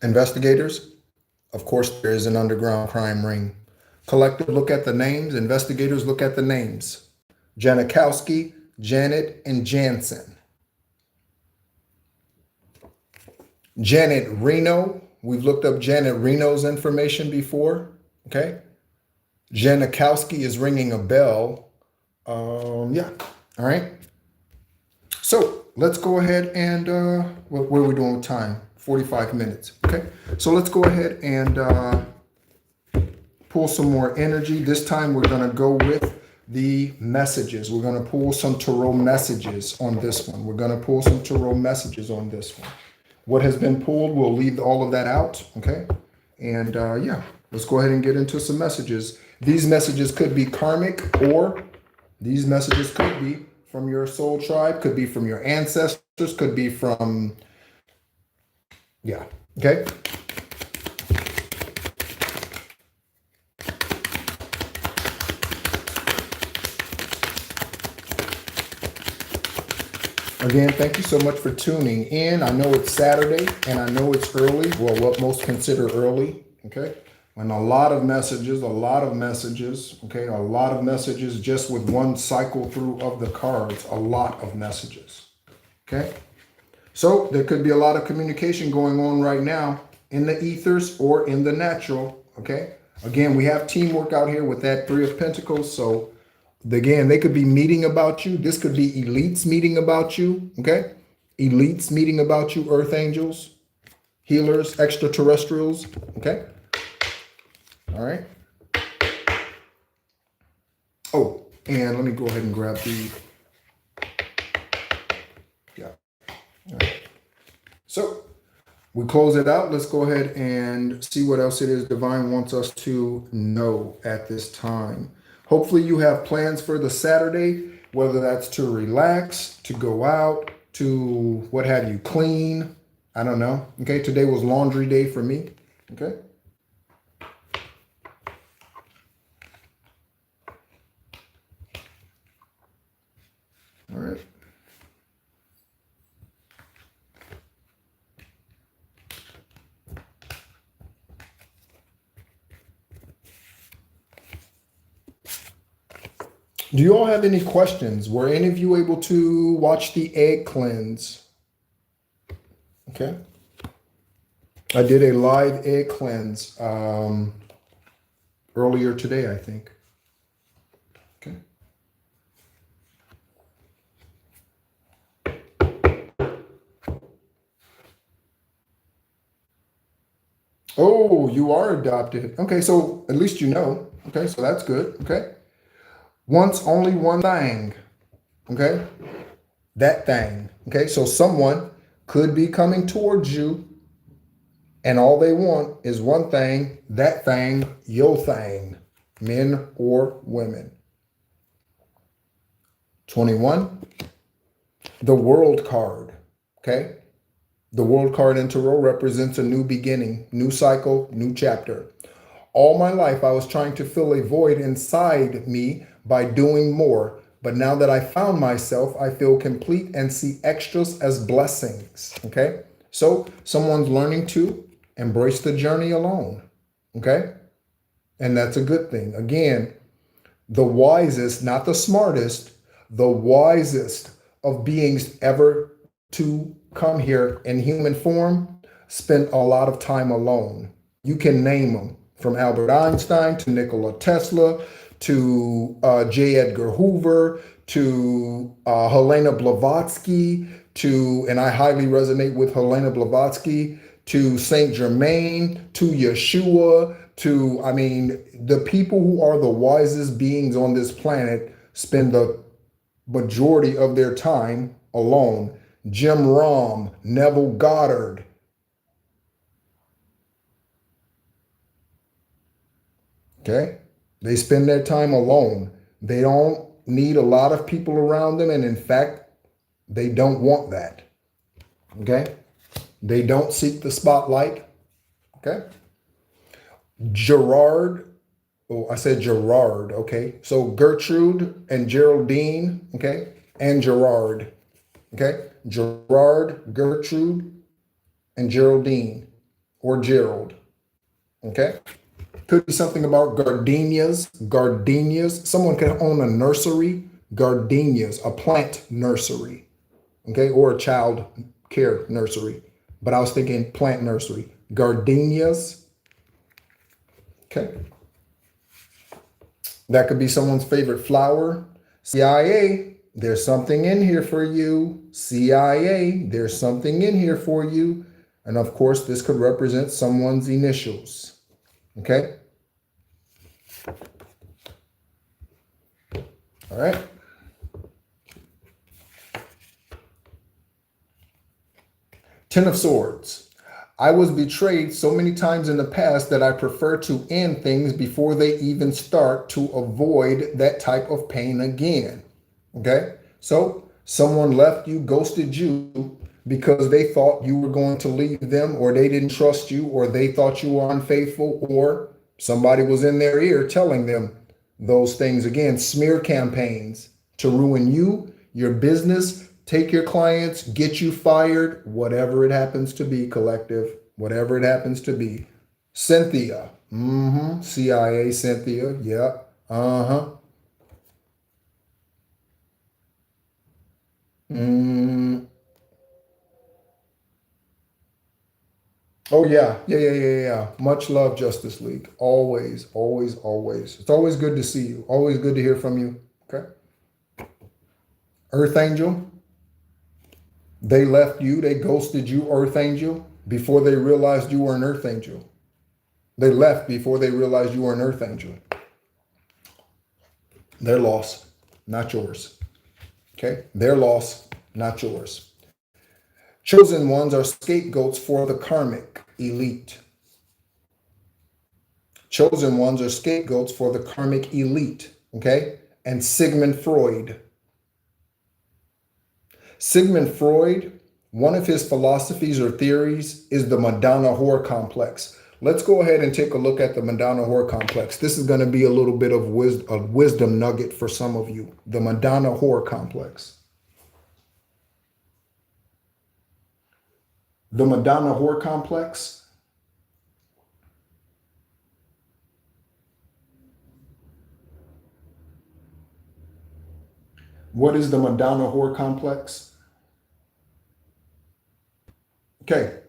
Investigators. Of course, there is an underground crime ring. Collective, look at the names. Investigators, look at the names. Janikowski, Janet, and Jansen. Janet Reno. We've looked up Janet Reno's information before. Okay. Janikowski is ringing a bell. Yeah. All right. So let's go ahead and what are we doing with time? 45 minutes. Okay. So let's go ahead and pull some more energy. This time we're going to go with the messages. We're going to pull some tarot messages on this one. We're going to pull some tarot messages on this one. What has been pulled, we'll leave all of that out. Okay. And yeah, let's go ahead and get into some messages. These messages could be karmic, or these messages could be from your soul tribe, could be from your ancestors, could be from, yeah. Okay. Again, thank you so much for tuning in. I know it's Saturday and I know it's early. Well, what most consider early. Okay. And a lot of messages, okay, a lot of messages just with one cycle through of the cards, a lot of messages, okay? So there could be a lot of communication going on right now in the ethers or in the natural, okay? Again, we have teamwork out here with that Three of Pentacles, so again, they could be meeting about you. This could be elites meeting about you, okay? Elites meeting about you, earth angels, healers, extraterrestrials, okay? All right. Oh, and let me go ahead and grab the, yeah. All right. So we close it out. Let's go ahead and see what else it is Divine wants us to know at this time. Hopefully you have plans for the Saturday, whether that's to relax, to go out, to what have you, clean. I don't know. Okay. Today was laundry day for me. Okay. All right. Do you all have any questions? Were any of you able to watch the egg cleanse? Okay. I did a live egg cleanse earlier today, I think. Okay. Oh, you are adopted. Okay, so at least you know. Okay, so that's good. Okay. Once only one thing. Okay. That thing. Okay, so someone could be coming towards you and all they want is one thing, that thing, your thing, men or women. 21, the world card. Okay. The world card in tarot represents a new beginning, new cycle, new chapter. All my life, I was trying to fill a void inside me by doing more. But now that I found myself, I feel complete and see extras as blessings. Okay. So someone's learning to embrace the journey alone. Okay. And that's a good thing. Again, the wisest, not the smartest, the wisest of beings ever to come here in human form spent a lot of time alone. You can name them, from Albert Einstein to Nikola Tesla to J. Edgar Hoover to Helena Blavatsky to, and I highly resonate with Helena Blavatsky, to Saint Germain, to Yeshua, to, I mean, the people who are the wisest beings on this planet spend the majority of their time alone. Jim Rohn, Neville Goddard. Okay? They spend their time alone. They don't need a lot of people around them. And in fact, they don't want that. Okay? They don't seek the spotlight. Okay? Gerard. Oh, I said Gerard. Okay? So Gertrude and Geraldine. Okay? And Gerard. Okay? Gerard, Gertrude, and Geraldine. Or Gerald. Okay? Could be something about gardenias. Gardenias. Someone can own a nursery. Gardenias, a plant nursery. Okay? Or a child care nursery. But I was thinking plant nursery. Gardenias. Okay? That could be someone's favorite flower. CIA, there's something in here for you. CIA, there's something in here for you. And of course, this could represent someone's initials. Okay? All right. Ten of Swords. I was betrayed so many times in the past that I prefer to end things before they even start to avoid that type of pain again. Okay? So someone left you, ghosted you because they thought you were going to leave them, or they didn't trust you, or they thought you were unfaithful, or somebody was in their ear telling them those things. Again, smear campaigns to ruin you, your business, take your clients, get you fired, whatever it happens to be, collective, whatever it happens to be. Cynthia, CIA Cynthia, yeah, Oh yeah. Much love, Justice League. Always, always, always. It's always good to see you. Always good to hear from you. Okay. Earth Angel. They left you. They ghosted you, Earth Angel, before they realized you were an Earth Angel. They left before they realized you were an Earth Angel. Their loss, not yours. Okay. Their loss, not yours. Chosen ones are scapegoats for the karmic elite. Chosen ones are scapegoats for the karmic elite, okay? And Sigmund Freud. Sigmund Freud, one of his philosophies or theories is the Madonna whore complex. Let's go ahead and take a look at the Madonna whore complex. This is going to be a little bit of a wisdom nugget for some of you. The Madonna whore complex. The Madonna whore complex. What is the Madonna whore complex? Okay,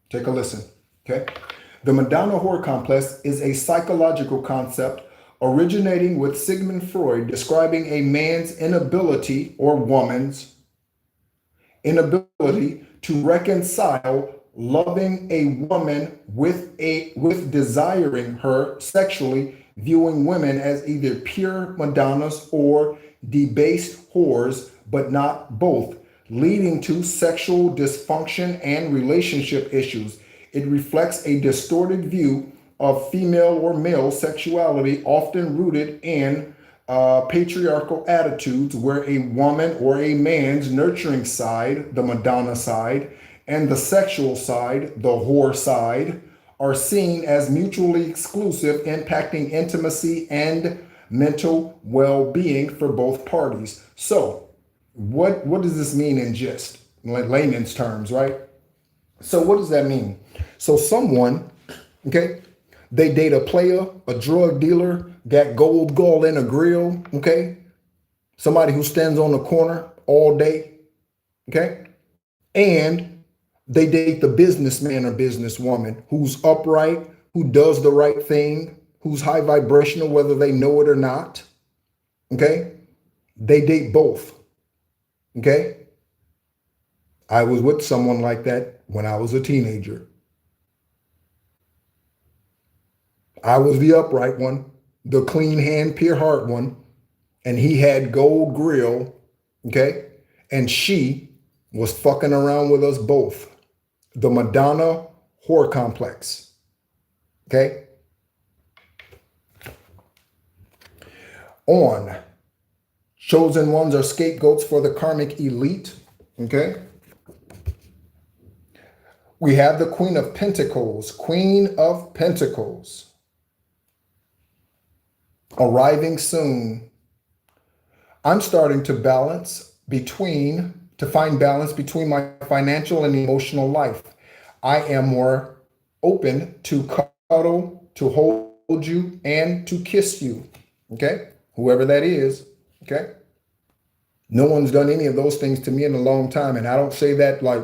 take a listen. Okay. The Madonna whore complex is a psychological concept originating with Sigmund Freud describing a man's inability or woman's inability to reconcile loving a woman with desiring her sexually, viewing women as either pure Madonnas or debased whores, but not both, leading to sexual dysfunction and relationship issues. It reflects a distorted view of female or male sexuality, often rooted in patriarchal attitudes where a woman or a man's nurturing side, the Madonna side, and the sexual side, the whore side, are seen as mutually exclusive, impacting intimacy and mental well-being for both parties. So, what does this mean in just like layman's terms, right? So what does that mean? So someone, okay, they date a player, a drug dealer, got gold gall in a grill, okay? Somebody who stands on the corner all day, okay? And they date the businessman or businesswoman who's upright, who does the right thing, who's high vibrational, whether they know it or not, okay? They date both, okay? I was with someone like that when I was a teenager. I was the upright one, the clean hand, pure heart one, and he had gold grill, okay? And she was fucking around with us both. The Madonna whore complex, okay? On, chosen ones are scapegoats for the karmic elite, okay? We have the Queen of Pentacles, arriving soon. I'm starting to find balance between my financial and emotional life. I am more open to cuddle, to hold you, and to kiss you, okay? Whoever that is, okay? No one's done any of those things to me in a long time, and I don't say that like,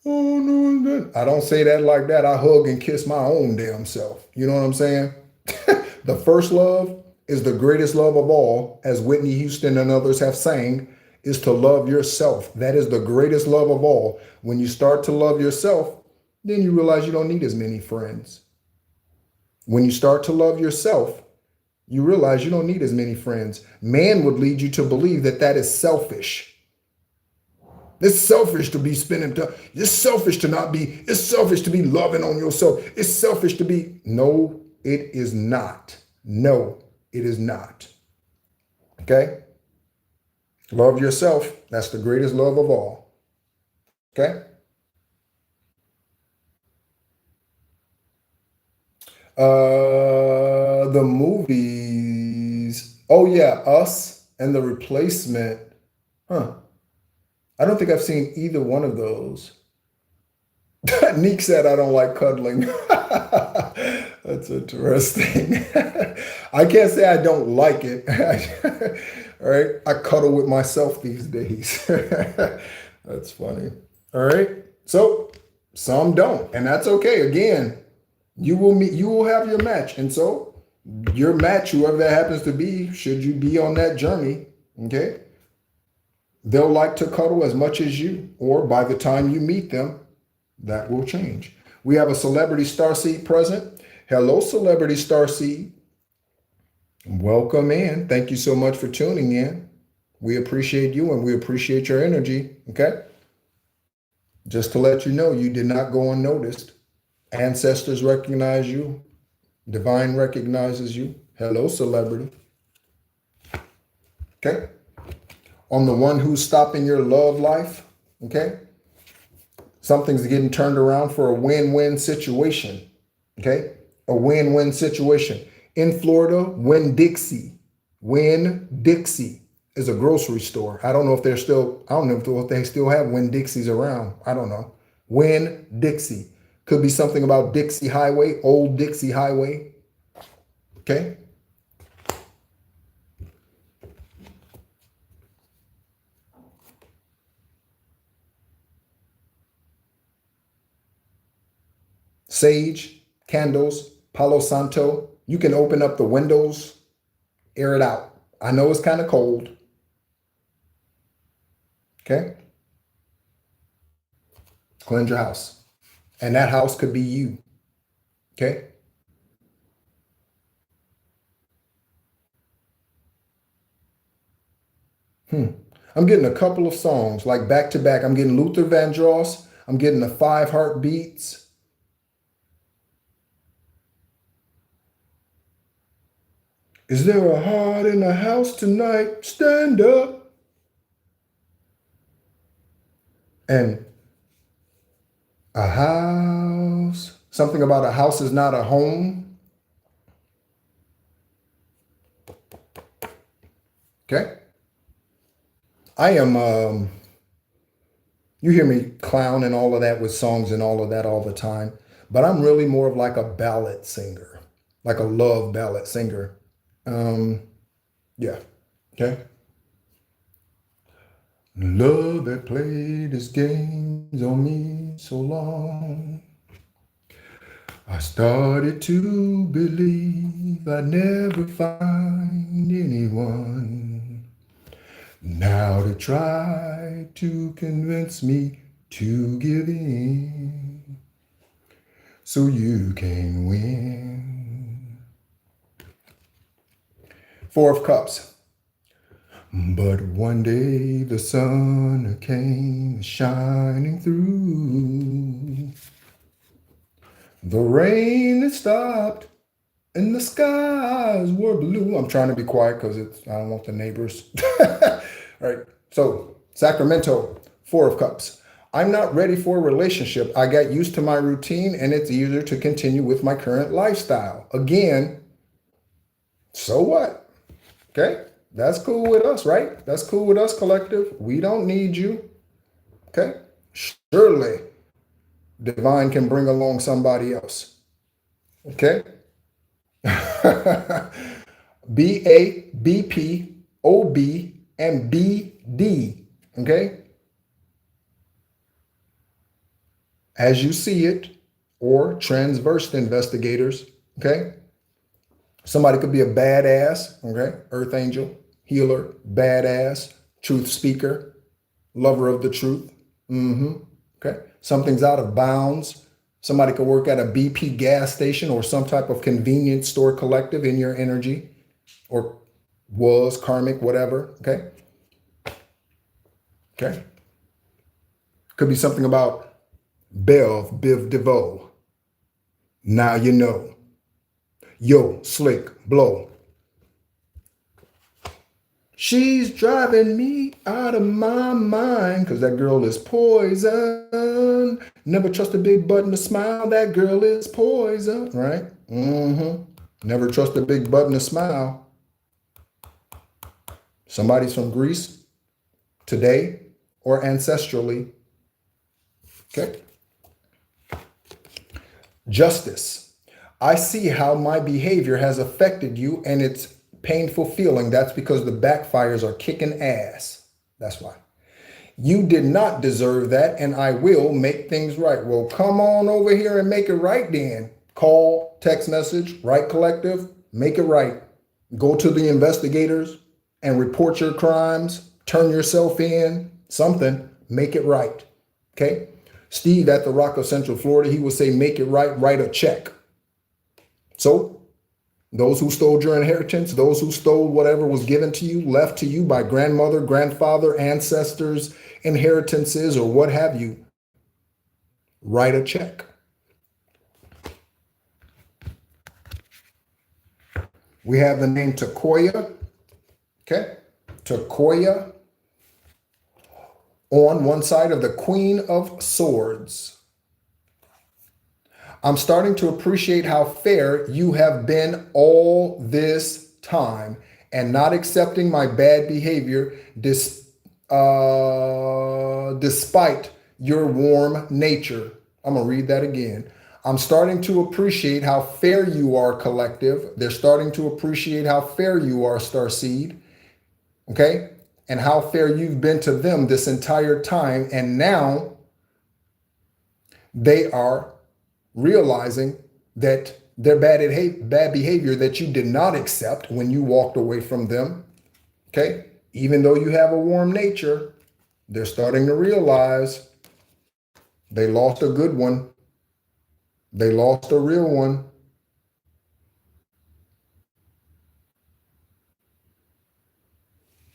oh, no, I don't say that like that. I hug and kiss my own damn self. You know what I'm saying? The first love is the greatest love of all, as Whitney Houston and others have sang, is to love yourself. That is the greatest love of all. When you start to love yourself, then you realize you don't need as many friends. When you start to love yourself, you realize you don't need as many friends. Man would lead you to believe that that is selfish. It's selfish to be spending time. It's selfish to not be. It's selfish to be loving on yourself. It's selfish to be. No, it is not. No, it is not. Okay? Love yourself. That's the greatest love of all. Okay? The movies. Oh, yeah. Us and The Replacement. Huh. I don't think I've seen either one of those. Neek said I don't like cuddling. That's interesting. I can't say I don't like it. All right. I cuddle with myself these days. That's funny. All right. So some don't, and that's okay. Again, you will have your match. And so your match, whoever that happens to be, should you be on that journey, okay? They'll like to cuddle as much as you, or by the time you meet them, that will change. We have a celebrity starseed present. Hello, celebrity starseed. Welcome in. Thank you so much for tuning in. We appreciate you and we appreciate your energy. Okay. Just to let you know, you did not go unnoticed. Ancestors recognize you. Divine recognizes you. Hello, celebrity. Okay. On the one who's stopping your love life. Okay. Something's getting turned around for a win-win situation. Okay. A win-win situation. In Florida, Winn-Dixie is a grocery store. I don't know if they still have Winn-Dixies around. I don't know. Winn-Dixie. Could be something about Dixie Highway, Old Dixie Highway. Okay. Sage, candles, Palo Santo. You can open up the windows, air it out. I know it's kind of cold. Okay? Cleanse your house. And that house could be you. Okay? I'm getting a couple of songs, like back to back. I'm getting Luther Vandross. I'm getting the 5 Heartbeats. Is there a heart in the house tonight? Stand up. And a house. Something about a house is not a home. Okay? I am, you hear me clown and all of that with songs and all of that all the time, but I'm really more of like a ballad singer, like a love ballad singer. Yeah. Okay. Love that played its games on me so long. I started to believe I'd never find anyone. Now to try to convince me to give in so you can win. 4 of Cups. But one day the sun came shining through. The rain had stopped and the skies were blue. I'm trying to be quiet because I don't want the neighbors. All right. So Sacramento, 4 of Cups. I'm not ready for a relationship. I got used to my routine and it's easier to continue with my current lifestyle. Again, so what? Okay. That's cool with us, right? That's cool with us, collective. We don't need you. Okay. Surely divine can bring along somebody else. Okay. BA, BP, OB, and BD. Okay. As you see it, or transverse investigators. Okay. Somebody could be a badass. Okay. Earth angel, healer, badass, truth speaker, lover of the truth. Okay. Something's out of bounds. Somebody could work at a BP gas station or some type of convenience store collective in your energy, or was karmic, whatever. Okay. Okay. Could be something about Biv DeVoe. Now you know. Yo, slick, blow. She's driving me out of my mind because that girl is poison. Never trust a big button to smile. That girl is poison, right? Never trust a big button to smile. Somebody's from Greece today or ancestrally. Okay. Justice. I see how my behavior has affected you and it's painful feeling. That's because the backfires are kicking ass. That's why. You did not deserve that and I will make things right. Well, come on over here and make it right then. Call, text message, write collective, make it right. Go to the investigators and report your crimes. Turn yourself in, something, make it right. Okay? Steve at the Rock of Central Florida, he would say, make it right, write a check. So those who stole your inheritance, those who stole whatever was given to you, left to you by grandmother, grandfather, ancestors, inheritances, or what have you, write a check. We have the name Takoya. Okay. Takoya on one side of the Queen of Swords. I'm starting to appreciate how fair you have been all this time and not accepting my bad behavior despite your warm nature. I'm going to read that again. I'm starting to appreciate how fair you are, collective. They're starting to appreciate how fair you are, Starseed. Okay? And how fair you've been to them this entire time. And now they are realizing that their bad behavior that you did not accept when you walked away from them, okay? Even though you have a warm nature, they're starting to realize they lost a good one. They lost a real one.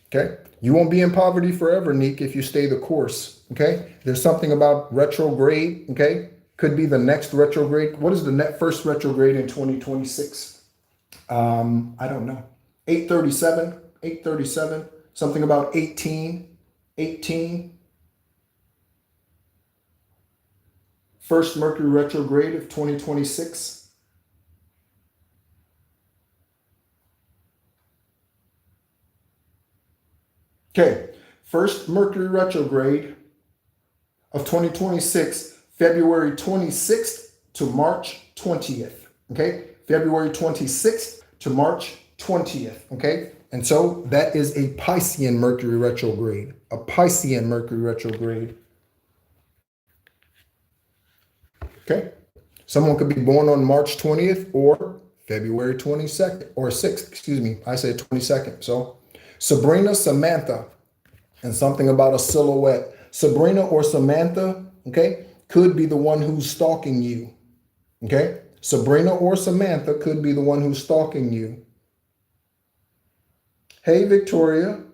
Okay? You won't be in poverty forever, Neek, if you stay the course. Okay? There's something about retrograde. Okay? Could be the next retrograde. What is the first retrograde in 2026? I don't know. 837, something about 18. First Mercury retrograde of 2026. Okay, first Mercury retrograde of 2026, February 26th to March 20th. Okay, February 26th to March 20th. Okay, and so that is a Piscean Mercury retrograde. A Piscean Mercury retrograde. Okay, someone could be born on March 20th or February 22nd or 6th. Excuse me, I said 22nd. So Sabrina, Samantha, and something about a silhouette. Sabrina or Samantha, okay, could be the one who's stalking you. Okay, Sabrina or Samantha could be the one who's stalking you. Hey, Victoria.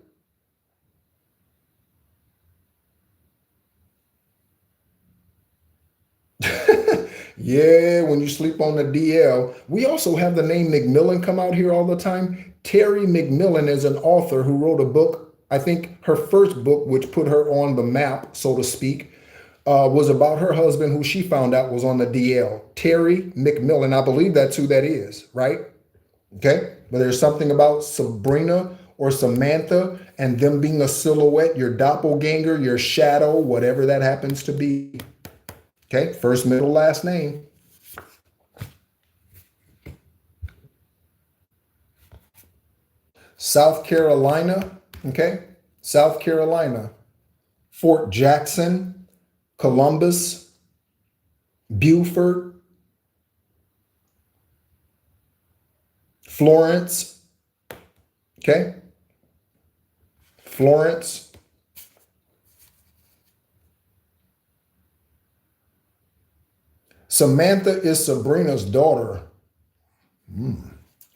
Yeah, when you sleep on the DL. We also have the name McMillan come out here all the time. Terry McMillan is an author who wrote a book. I think her first book, which put her on the map, so to speak, was about her husband, who she found out was on the DL. Terry McMillan. I believe that's who that is, right? Okay. But there's something about Sabrina or Samantha and them being a silhouette, your doppelganger, your shadow, whatever that happens to be. Okay, first, middle, last name. South Carolina, okay? South Carolina. Fort Jackson, Columbus, Beaufort, Florence, okay? Florence. Samantha is Sabrina's daughter.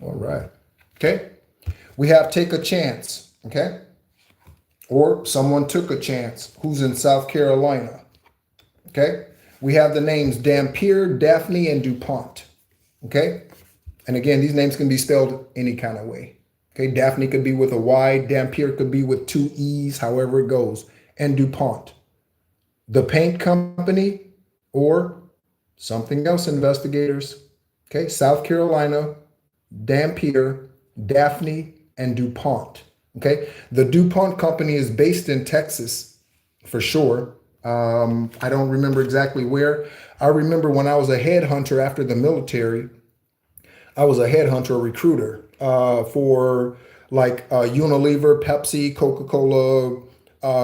All right. Okay. We have take a chance. Okay. Or someone took a chance who's in South Carolina. Okay. We have the names Dampier, Daphne, and DuPont. Okay. And again, these names can be spelled any kind of way. Okay. Daphne could be with a Y. Dampier could be with two E's, however it goes. And DuPont. The paint company or something else, investigators. Okay, South Carolina, Dampier, Daphne, and DuPont. Okay, the DuPont company is based in Texas for sure. I don't remember exactly where. I remember when I was a headhunter after the military, I was a headhunter, a recruiter for like Unilever, Pepsi, Coca-Cola,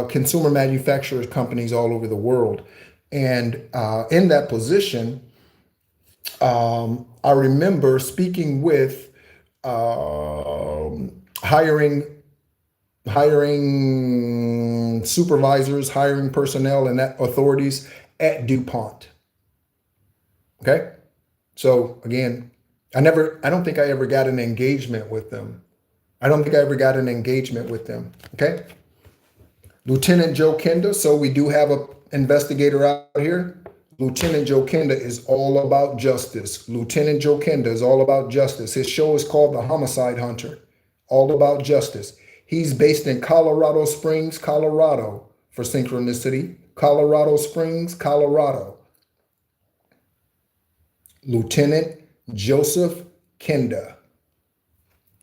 consumer manufacturers companies all over the world. And in that position, I remember speaking with hiring supervisors, hiring personnel and authorities at DuPont. Okay. So again, I don't think I ever got an engagement with them. Okay. Lieutenant Joe Kenda. So we do have a investigator out here. Lieutenant Joe Kenda is all about justice. Lieutenant Joe Kenda is all about justice. His show is called The Homicide Hunter. All about justice. He's based in Colorado Springs, Colorado, for synchronicity. Colorado Springs, Colorado. Lieutenant Joseph Kenda.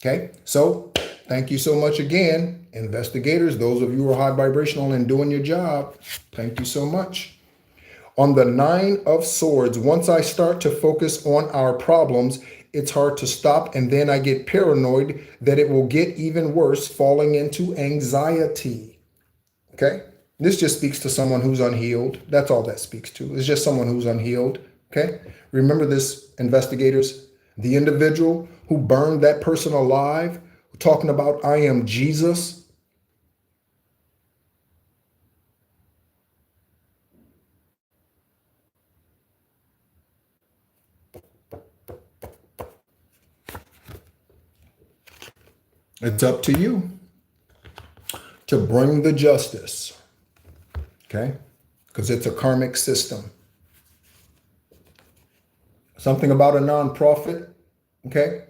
Okay, so thank you so much again, investigators, those of you who are high vibrational and doing your job. Thank you so much. On the 9 of Swords, once I start to focus on our problems, it's hard to stop, and then I get paranoid that it will get even worse, falling into anxiety. Okay? This just speaks to someone who's unhealed. That's all that speaks to. It's just someone who's unhealed. Okay. Remember this, investigators. The individual who burned that person alive, talking about, I am Jesus. It's up to you to bring the justice. Okay. Because it's a karmic system. Something about a nonprofit. Okay.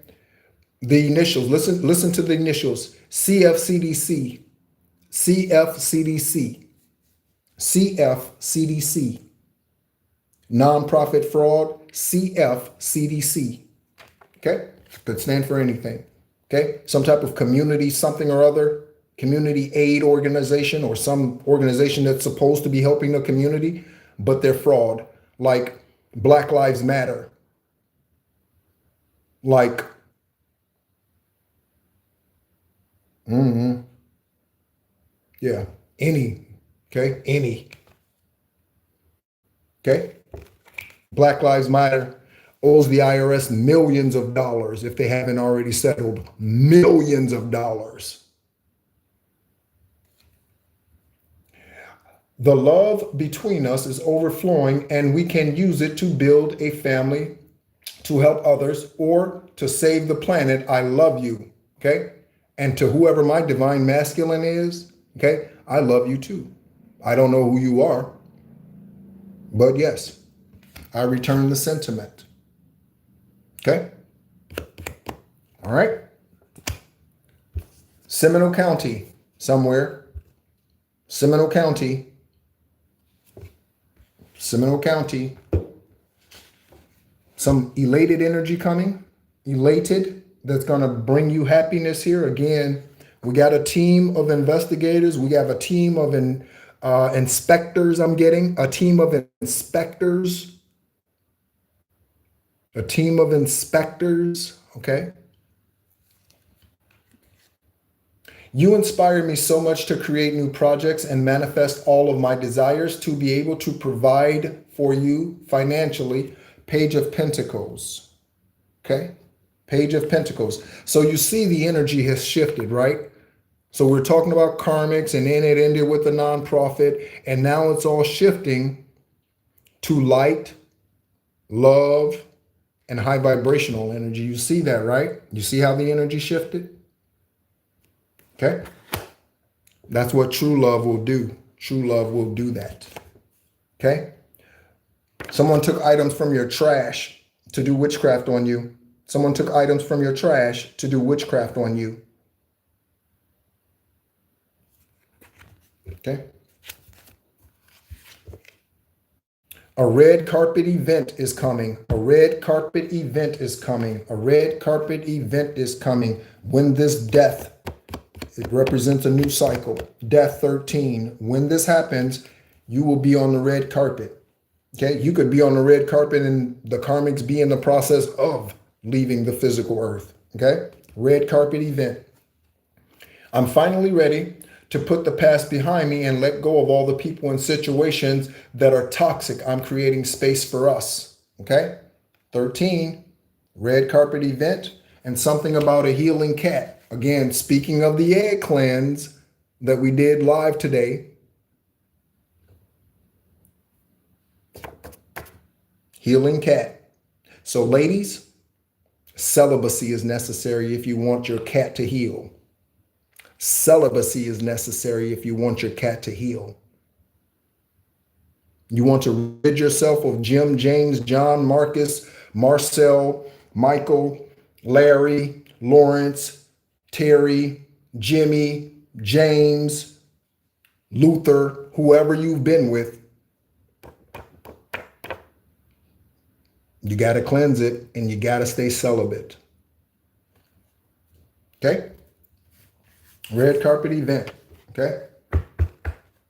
The initials, listen to the initials. CFCDC, CFCDC, CFCDC. Nonprofit fraud, CFCDC. Okay? Could stand for anything. Okay? Some type of community something or other, community aid organization, or some organization that's supposed to be helping the community, but they're fraud. Like Black Lives Matter. Like yeah, any, okay, any, okay. Black Lives Matter owes the IRS millions of dollars if they haven't already settled millions of dollars. The love between us is overflowing, and we can use it to build a family, to help others, or to save the planet. I love you, okay? And to whoever my divine masculine is, okay, I love you too. I don't know who you are, but yes, I return the sentiment. Okay? All right? Seminole County, somewhere. Seminole County. Seminole County. Some elated energy coming. Elated. That's going to bring you happiness here. Again, we got a team of investigators. We have a team of inspectors. I'm getting a team of inspectors. A team of inspectors. Okay. You inspire me so much to create new projects and manifest all of my desires to be able to provide for you financially. Page of Pentacles. Okay. Page of Pentacles. So you see the energy has shifted, right? So we're talking about karmics, and then it ended with the nonprofit, and now it's all shifting to light, love, and high vibrational energy. You see that, right? You see how the energy shifted? Okay? That's what true love will do. True love will do that. Okay? Someone took items from your trash to do witchcraft on you. Someone took items from your trash to do witchcraft on you. Okay. A red carpet event is coming. A red carpet event is coming. A red carpet event is coming. When this death, it represents a new cycle. Death 13. When this happens, you will be on the red carpet. Okay. You could be on the red carpet and the karmics be in the process of leaving the physical earth. Okay. Red carpet event. I'm finally ready to put the past behind me and let go of all the people and situations that are toxic. I'm creating space for us. Okay. 13, red carpet event, and something about a healing cat. Again, speaking of the egg cleanse that we did live today. Healing cat. So ladies, celibacy is necessary if you want your cat to heal. Celibacy is necessary if you want your cat to heal. You want to rid yourself of Jim, James, John, Marcus, Marcel, Michael, Larry, Lawrence, Terry, Jimmy, James, Luther, whoever you've been with. You got to cleanse it, and you got to stay celibate. Okay? Red carpet event. Okay?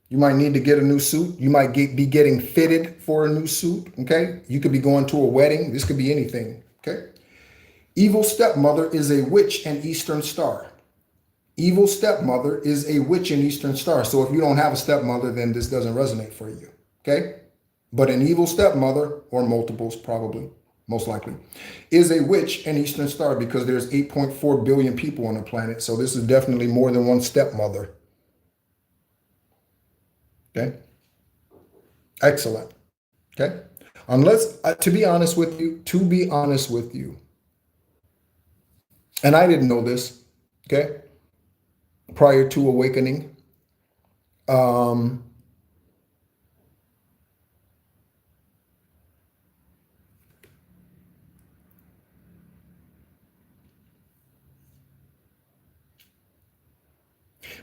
You might need to get a new suit. You might be getting fitted for a new suit. Okay? You could be going to a wedding. This could be anything. Okay? Evil stepmother is a witch and Eastern Star. Evil stepmother is a witch and Eastern Star. So if you don't have a stepmother, then this doesn't resonate for you. Okay? But an evil stepmother, or multiples probably, most likely, is a witch and Eastern Star, because there's 8.4 billion people on the planet. So this is definitely more than one stepmother. Okay. Excellent. Okay. Unless, to be honest with you, and I didn't know this, okay, prior to awakening,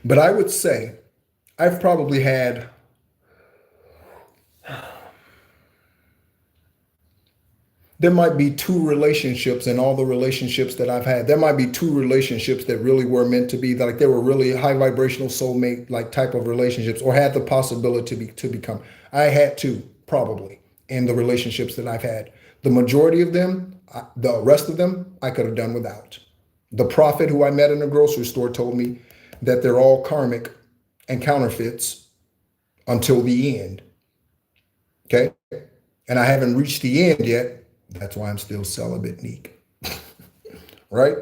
but I would say I've probably had, there might be two relationships in all the relationships that I've had. There might be two relationships that really were meant to be, like they were really high vibrational soulmate like type of relationships, or had the possibility to become. I had two probably in the relationships that I've had. The majority of them, the rest of them, I could have done without. The prophet who I met in the grocery store told me that they're all karmic and counterfeits until the end. Okay. And I haven't reached the end yet. That's why I'm still celibate, Neek. Right?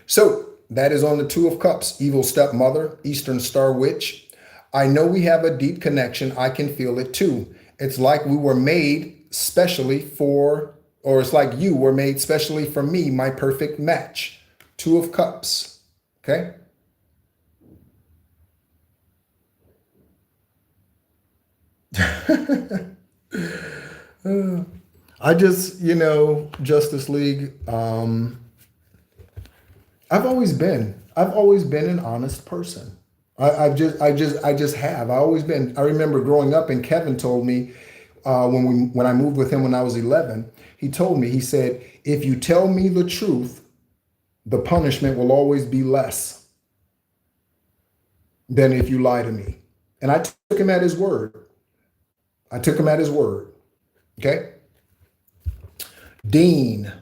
So that is on the Two of Cups, evil stepmother, Eastern Star witch. I know we have a deep connection. I can feel it too. It's like we were made specially for, or it's like you were made specially for me, my perfect match. Two of Cups. Okay? I just, Justice League, I've always been an honest person. I just have. I always been. I remember growing up, and Kevin told me when I moved with him when I was 11. He told me, he said, if you tell me the truth, the punishment will always be less than if you lie to me. And I took him at his word. Okay. Dean,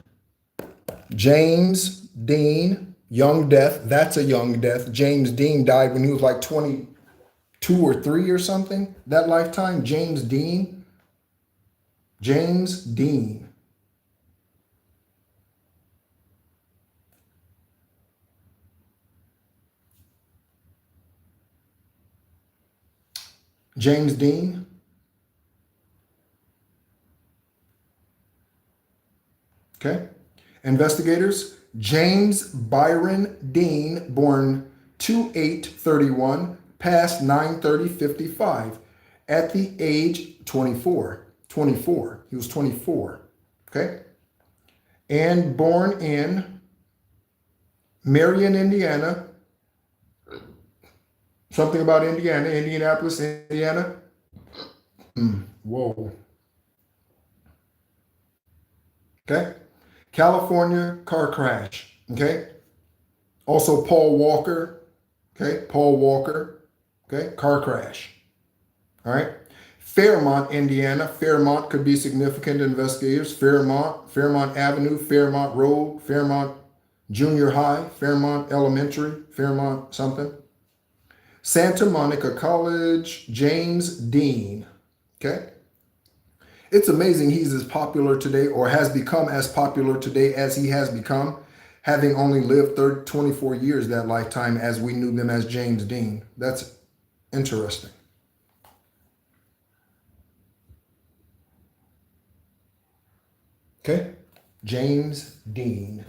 James Dean, young death. That's a young death. James Dean died when he was like 22 or 3 or something. That lifetime, James Dean. James Dean. James Dean. Okay. Investigators, James Byron Dean, born 2/8/31, passed 9/30/55, at the age 24. 24. He was 24. Okay. And born in Marion, Indiana. Something about Indiana, Indianapolis, Indiana. Whoa. Okay. California car crash. Okay. Also Paul Walker. Okay. Paul Walker. Okay. Car crash. All right. Fairmont, Indiana. Fairmont could be significant to investigators. Fairmont Avenue, Fairmont Road, Fairmont Junior High, Fairmont Elementary, Fairmont something. Santa Monica College, James Dean. Okay. It's amazing he's as popular today, or has become as popular today as he has become, having only lived 24 years that lifetime as we knew them as James Dean. That's interesting. Okay. James Dean.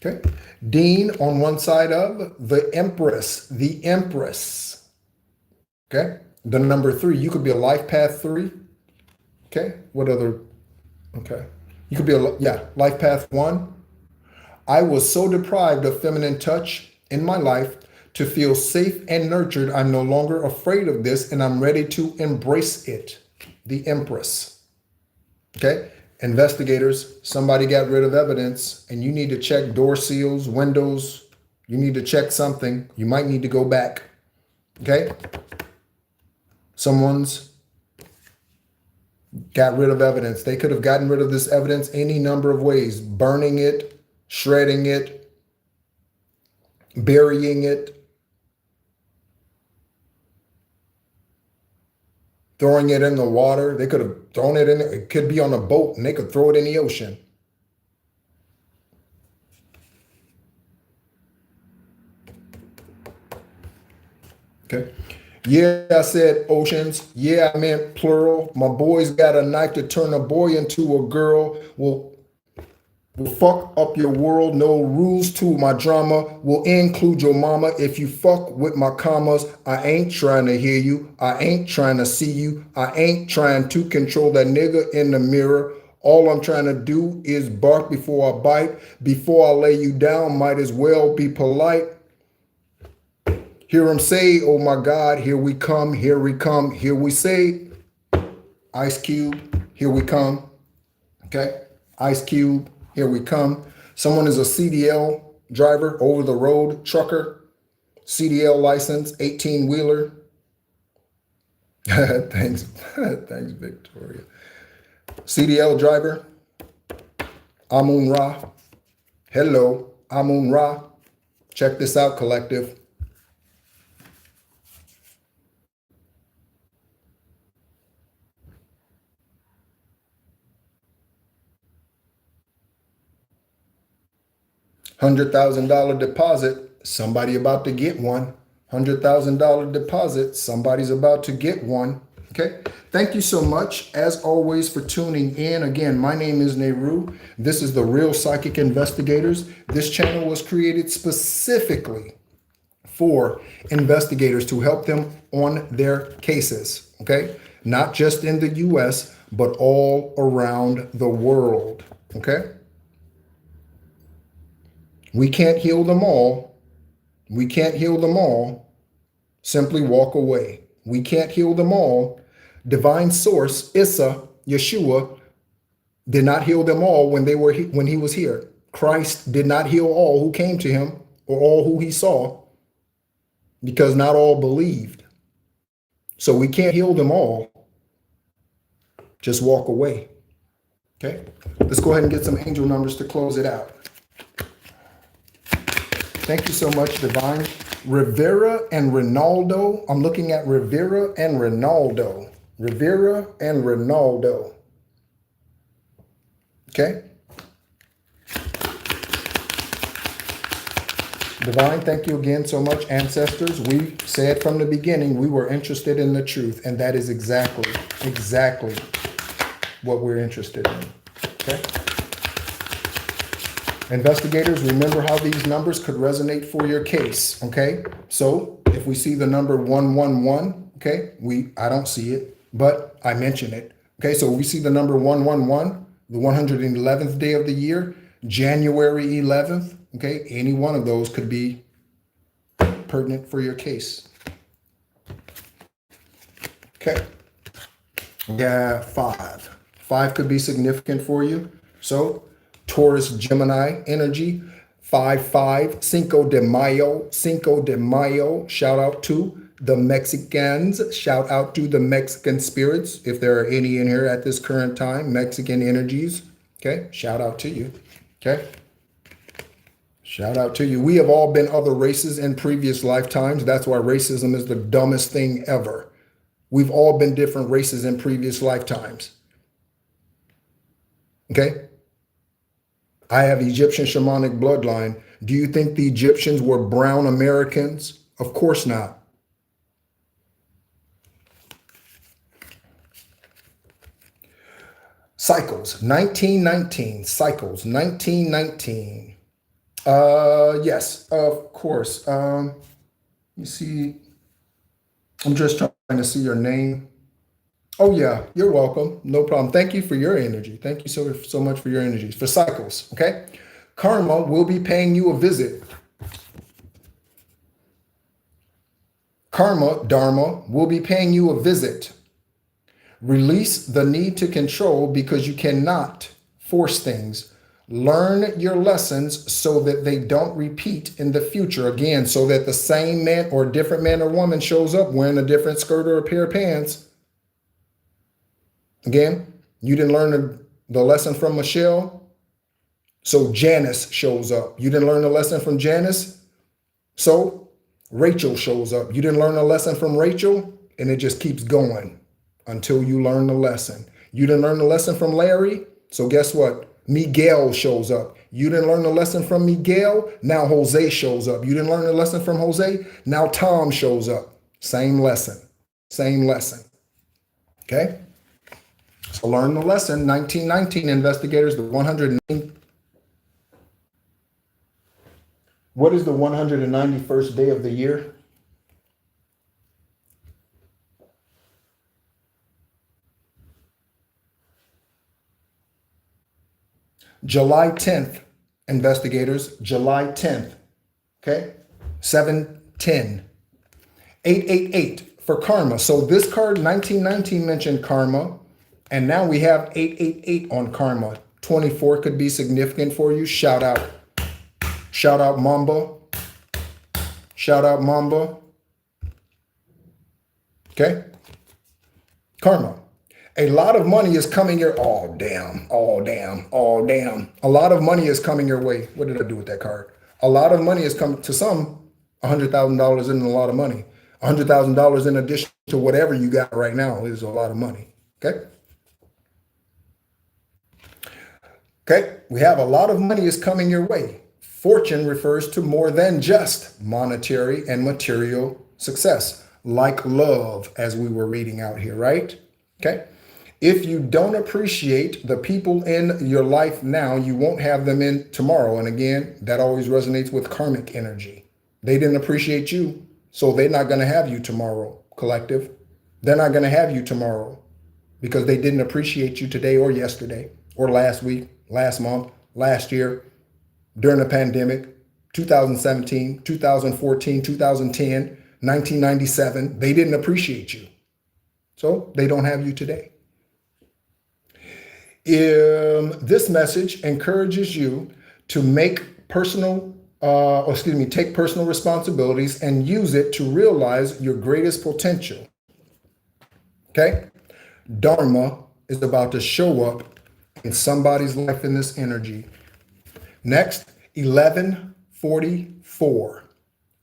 Okay. Dean on one side of the Empress. The Empress. Okay. The number 3. You could be a life path 3. Okay. What other? Okay. You could be life path 1. I was so deprived of feminine touch in my life to feel safe and nurtured. I'm no longer afraid of this, and I'm ready to embrace it. The Empress. Okay. Investigators, somebody got rid of evidence, and you need to check door seals, windows. You need to check something. You might need to go back. Okay. Someone's got rid of evidence. They could have gotten rid of this evidence any number of ways: burning it, shredding it, burying it. throwing it in the water. They could have thrown it in, it could be on a boat and they could throw it in the ocean. Okay. Yeah, I said oceans. Yeah, I meant plural. My boy's got a knife to turn a boy into a girl. Will fuck up your world. No rules to my drama. Will include your mama. If you fuck with my commas, I ain't trying to hear you. I ain't trying to see you. I ain't trying to control that nigga in the mirror. All I'm trying to do is bark before I bite. Before I lay you down, might as well be polite. Hear him say, oh my God, here we come, here we come, here we say. Ice Cube, here we come. Okay, Ice Cube, here we come. Someone is a CDL driver, over the road trucker, CDL license, 18-wheeler. Thanks, thanks, Victoria. CDL driver, Amun Ra. Hello, Amun Ra. Check this out, collective. $100,000 deposit, somebody about to get one. $100,000 deposit, somebody's about to get one. Okay, thank you so much, as always, for tuning in. Again, my name is Nehru. This is the Real Psychic Investigators. This channel was created specifically for investigators to help them on their cases. Okay, not just in the US, but all around the world. Okay. We can't heal them all. We can't heal them all. Simply walk away. We can't heal them all. Divine source, Issa, Yeshua, did not heal them all when he was here. Christ did not heal all who came to him or all who he saw, because not all believed. So we can't heal them all. Just walk away. Okay? Let's go ahead and get some angel numbers to close it out. Thank you so much, Divine. Rivera and Ronaldo. I'm looking at Rivera and Ronaldo. Rivera and Ronaldo. Okay. Divine, thank you again so much, ancestors. We said from the beginning we were interested in the truth, and that is exactly what we're interested in. Okay. Investigators, remember how these numbers could resonate for your case, okay? So if we see the number 111, okay, I don't see it, but I mention it. Okay, so we see the number 111, the 111th day of the year, January 11th, okay? Any one of those could be pertinent for your case. Okay. Yeah, 5. 5 could be significant for you. So Taurus, Gemini energy, 5-5, Cinco de Mayo. Shout out to the Mexicans. Shout out to the Mexican spirits. If there are any in here at this current time, Mexican energies. Okay. Shout out to you. Okay. Shout out to you. We have all been other races in previous lifetimes. That's why racism is the dumbest thing ever. We've all been different races in previous lifetimes. Okay. I have Egyptian shamanic bloodline. Do you think the Egyptians were brown Americans? Of course not. Cycles, 1919. Cycles, 1919. Yes, of course. You see, I'm just trying to see your name. Oh yeah, you're welcome. No problem. Thank you for your energy. Thank you so much for your energies. For cycles, okay? Karma will be paying you a visit. Karma, Dharma, will be paying you a visit. Release the need to control because you cannot force things. Learn your lessons so that they don't repeat in the future. Again, so that the same man or different man or woman shows up wearing a different skirt or a pair of pants. Again, you didn't learn the lesson from Michelle, so Janice shows up. You didn't learn the lesson from Janice, so Rachel shows up. You didn't learn a lesson from Rachel, and it just keeps going until you learn the lesson. You didn't learn the lesson from Larry, so guess what? Miguel shows up. You didn't learn the lesson from Miguel, now Jose shows up. You didn't learn the lesson from Jose, now Tom shows up. Same lesson, same lesson. Okay? So learn the lesson. 1919 investigators, the 190. What is the 191st day of the year? July 10th, investigators, July 10th, okay? 710. 888 for karma. So this card, 1919, mentioned karma, and now we have 888 on karma. 24 could be significant for you. Shout out. Shout out Mamba. Shout out Mamba. Okay? Karma. A lot of money is coming your, oh damn, oh damn, oh damn. A lot of money is coming your way. What did I do with that card? A lot of money is coming to some. $100,000 isn't a lot of money. $100,000 in addition to whatever you got right now is a lot of money. Okay? Okay, we have a lot of money is coming your way. Fortune refers to more than just monetary and material success, like love, as we were reading out here, right? Okay. If you don't appreciate the people in your life now, you won't have them in tomorrow. And again, that always resonates with karmic energy. They didn't appreciate you, so they're not going to have you tomorrow, collective. They're not going to have you tomorrow because they didn't appreciate you today or yesterday or last week, last month, last year, during the pandemic, 2017, 2014, 2010, 1997. They didn't appreciate you. So they don't have you today. This message encourages you to take personal responsibilities and use it to realize your greatest potential. Okay? Dharma is about to show up in somebody's life in this energy. Next, 1144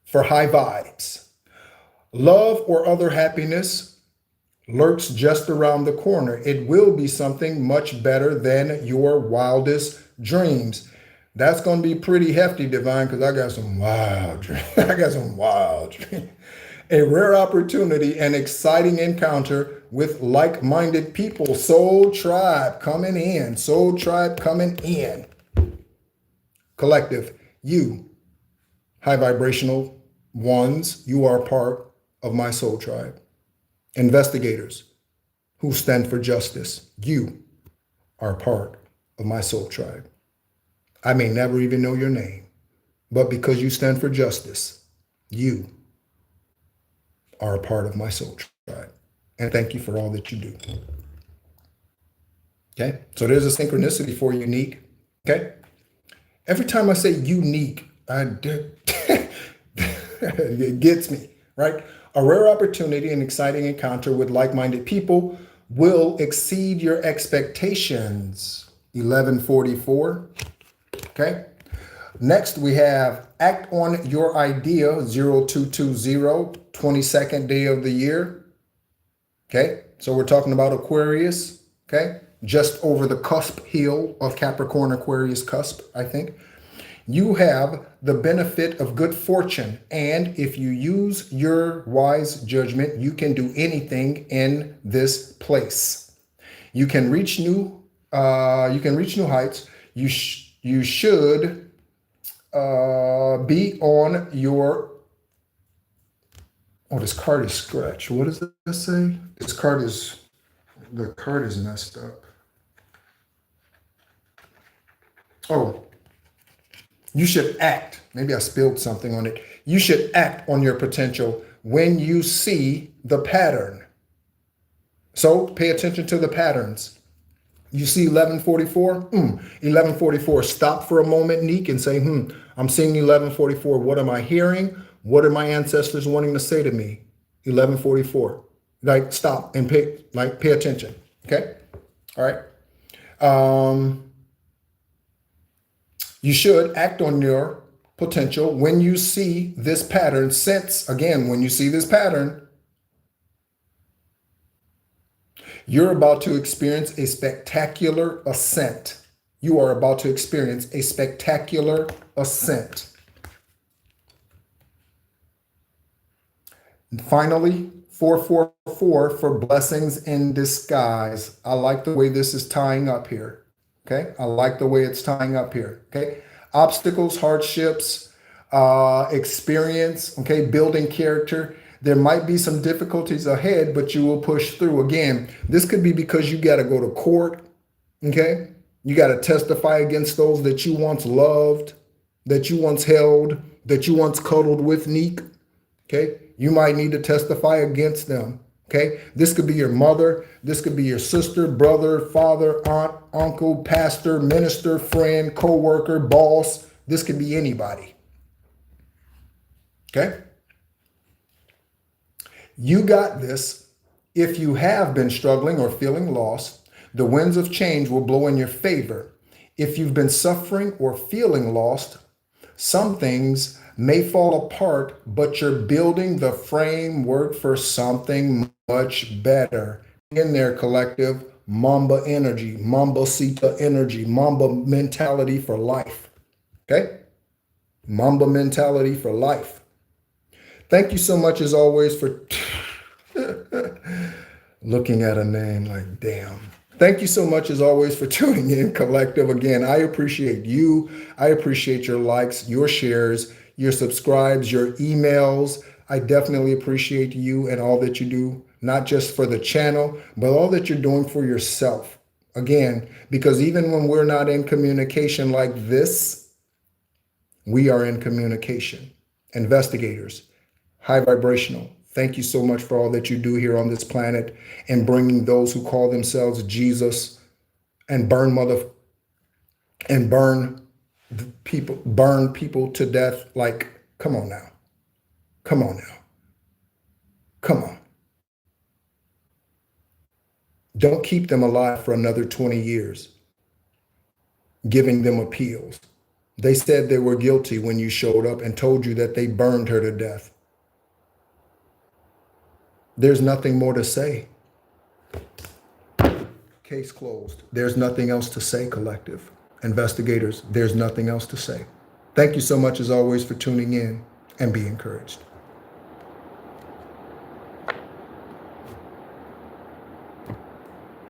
for high vibes. Love or other happiness lurks just around the corner. It will be something much better than your wildest dreams. That's going to be pretty hefty, Divine, because I got some wild dreams. I got some wild dreams. A rare opportunity, an exciting encounter with like-minded people. Soul tribe coming in. Soul tribe coming in. Collective, you, high vibrational ones, you are part of my soul tribe. Investigators who stand for justice, you are part of my soul tribe. I may never even know your name, but because you stand for justice, you are a part of my soul tribe. And thank you for all that you do. Okay, so there's a synchronicity for unique. Okay, every time I say unique, it gets me, right? A rare opportunity, an exciting encounter with like-minded people will exceed your expectations. 1144. Okay. Next, we have act on your idea, 0220, 22nd day of the year. Okay. So we're talking about Aquarius. Okay. Just over the cusp heel of Capricorn, Aquarius cusp, I think. You have the benefit of good fortune, and if you use your wise judgment, you can do anything in this place. You can reach new heights. You should be on your. Oh, this card is scratched. What does that say? The card is messed up. Oh. You should act. Maybe I spilled something on it. You should act on your potential when you see the pattern. So pay attention to the patterns. You see 1144? 1144. Stop for a moment, Neek, and say, I'm seeing 1144. What am I hearing? What are my ancestors wanting to say to me? 1144. Like, stop and pay attention. Okay? All right. You should act on your potential when you see this pattern. Since, again, when you see this pattern, You're about to experience a spectacular ascent. You are about to experience a spectacular ascent. And finally, 444 for blessings in disguise. I like the way this is tying up here. Okay. I like the way it's tying up here. Okay. Obstacles, hardships, experience. Okay. Building character. There might be some difficulties ahead, but you will push through. Again, this could be because you got to go to court. Okay. You got to testify against those that you once loved, that you once held, that you once cuddled with, Neek. Okay. You might need to testify against them. Okay. This could be your mother. This could be your sister, brother, father, aunt, uncle, pastor, minister, friend, co-worker, boss. This could be anybody. Okay. You got this. If you have been struggling or feeling lost, the winds of change will blow in your favor. If you've been suffering or feeling lost, some things may fall apart, but you're building the framework for something much better. In there, collective, Mamba energy, Mambasita energy, Mamba mentality for life. Okay? Mamba mentality for life. Thank you so much as always for looking at a name like, damn. Thank you so much as always for tuning in, collective. Again, I appreciate you. I appreciate your likes, your shares, your subscribes, your emails. I definitely appreciate you and all that you do, not just for the channel, but all that you're doing for yourself. Again, because even when we're not in communication like this, we are in communication. Investigators, high vibrational. Thank you so much for all that you do here on this planet and bringing those who call themselves Jesus and burn people to death. Like, come on now. Come on now. Come on. Don't keep them alive for another 20 years, giving them appeals. They said they were guilty when you showed up and told you that they burned her to death. There's nothing more to say. Case closed. There's nothing else to say, collective. Investigators, there's nothing else to say. Thank you so much as always for tuning in, and be encouraged.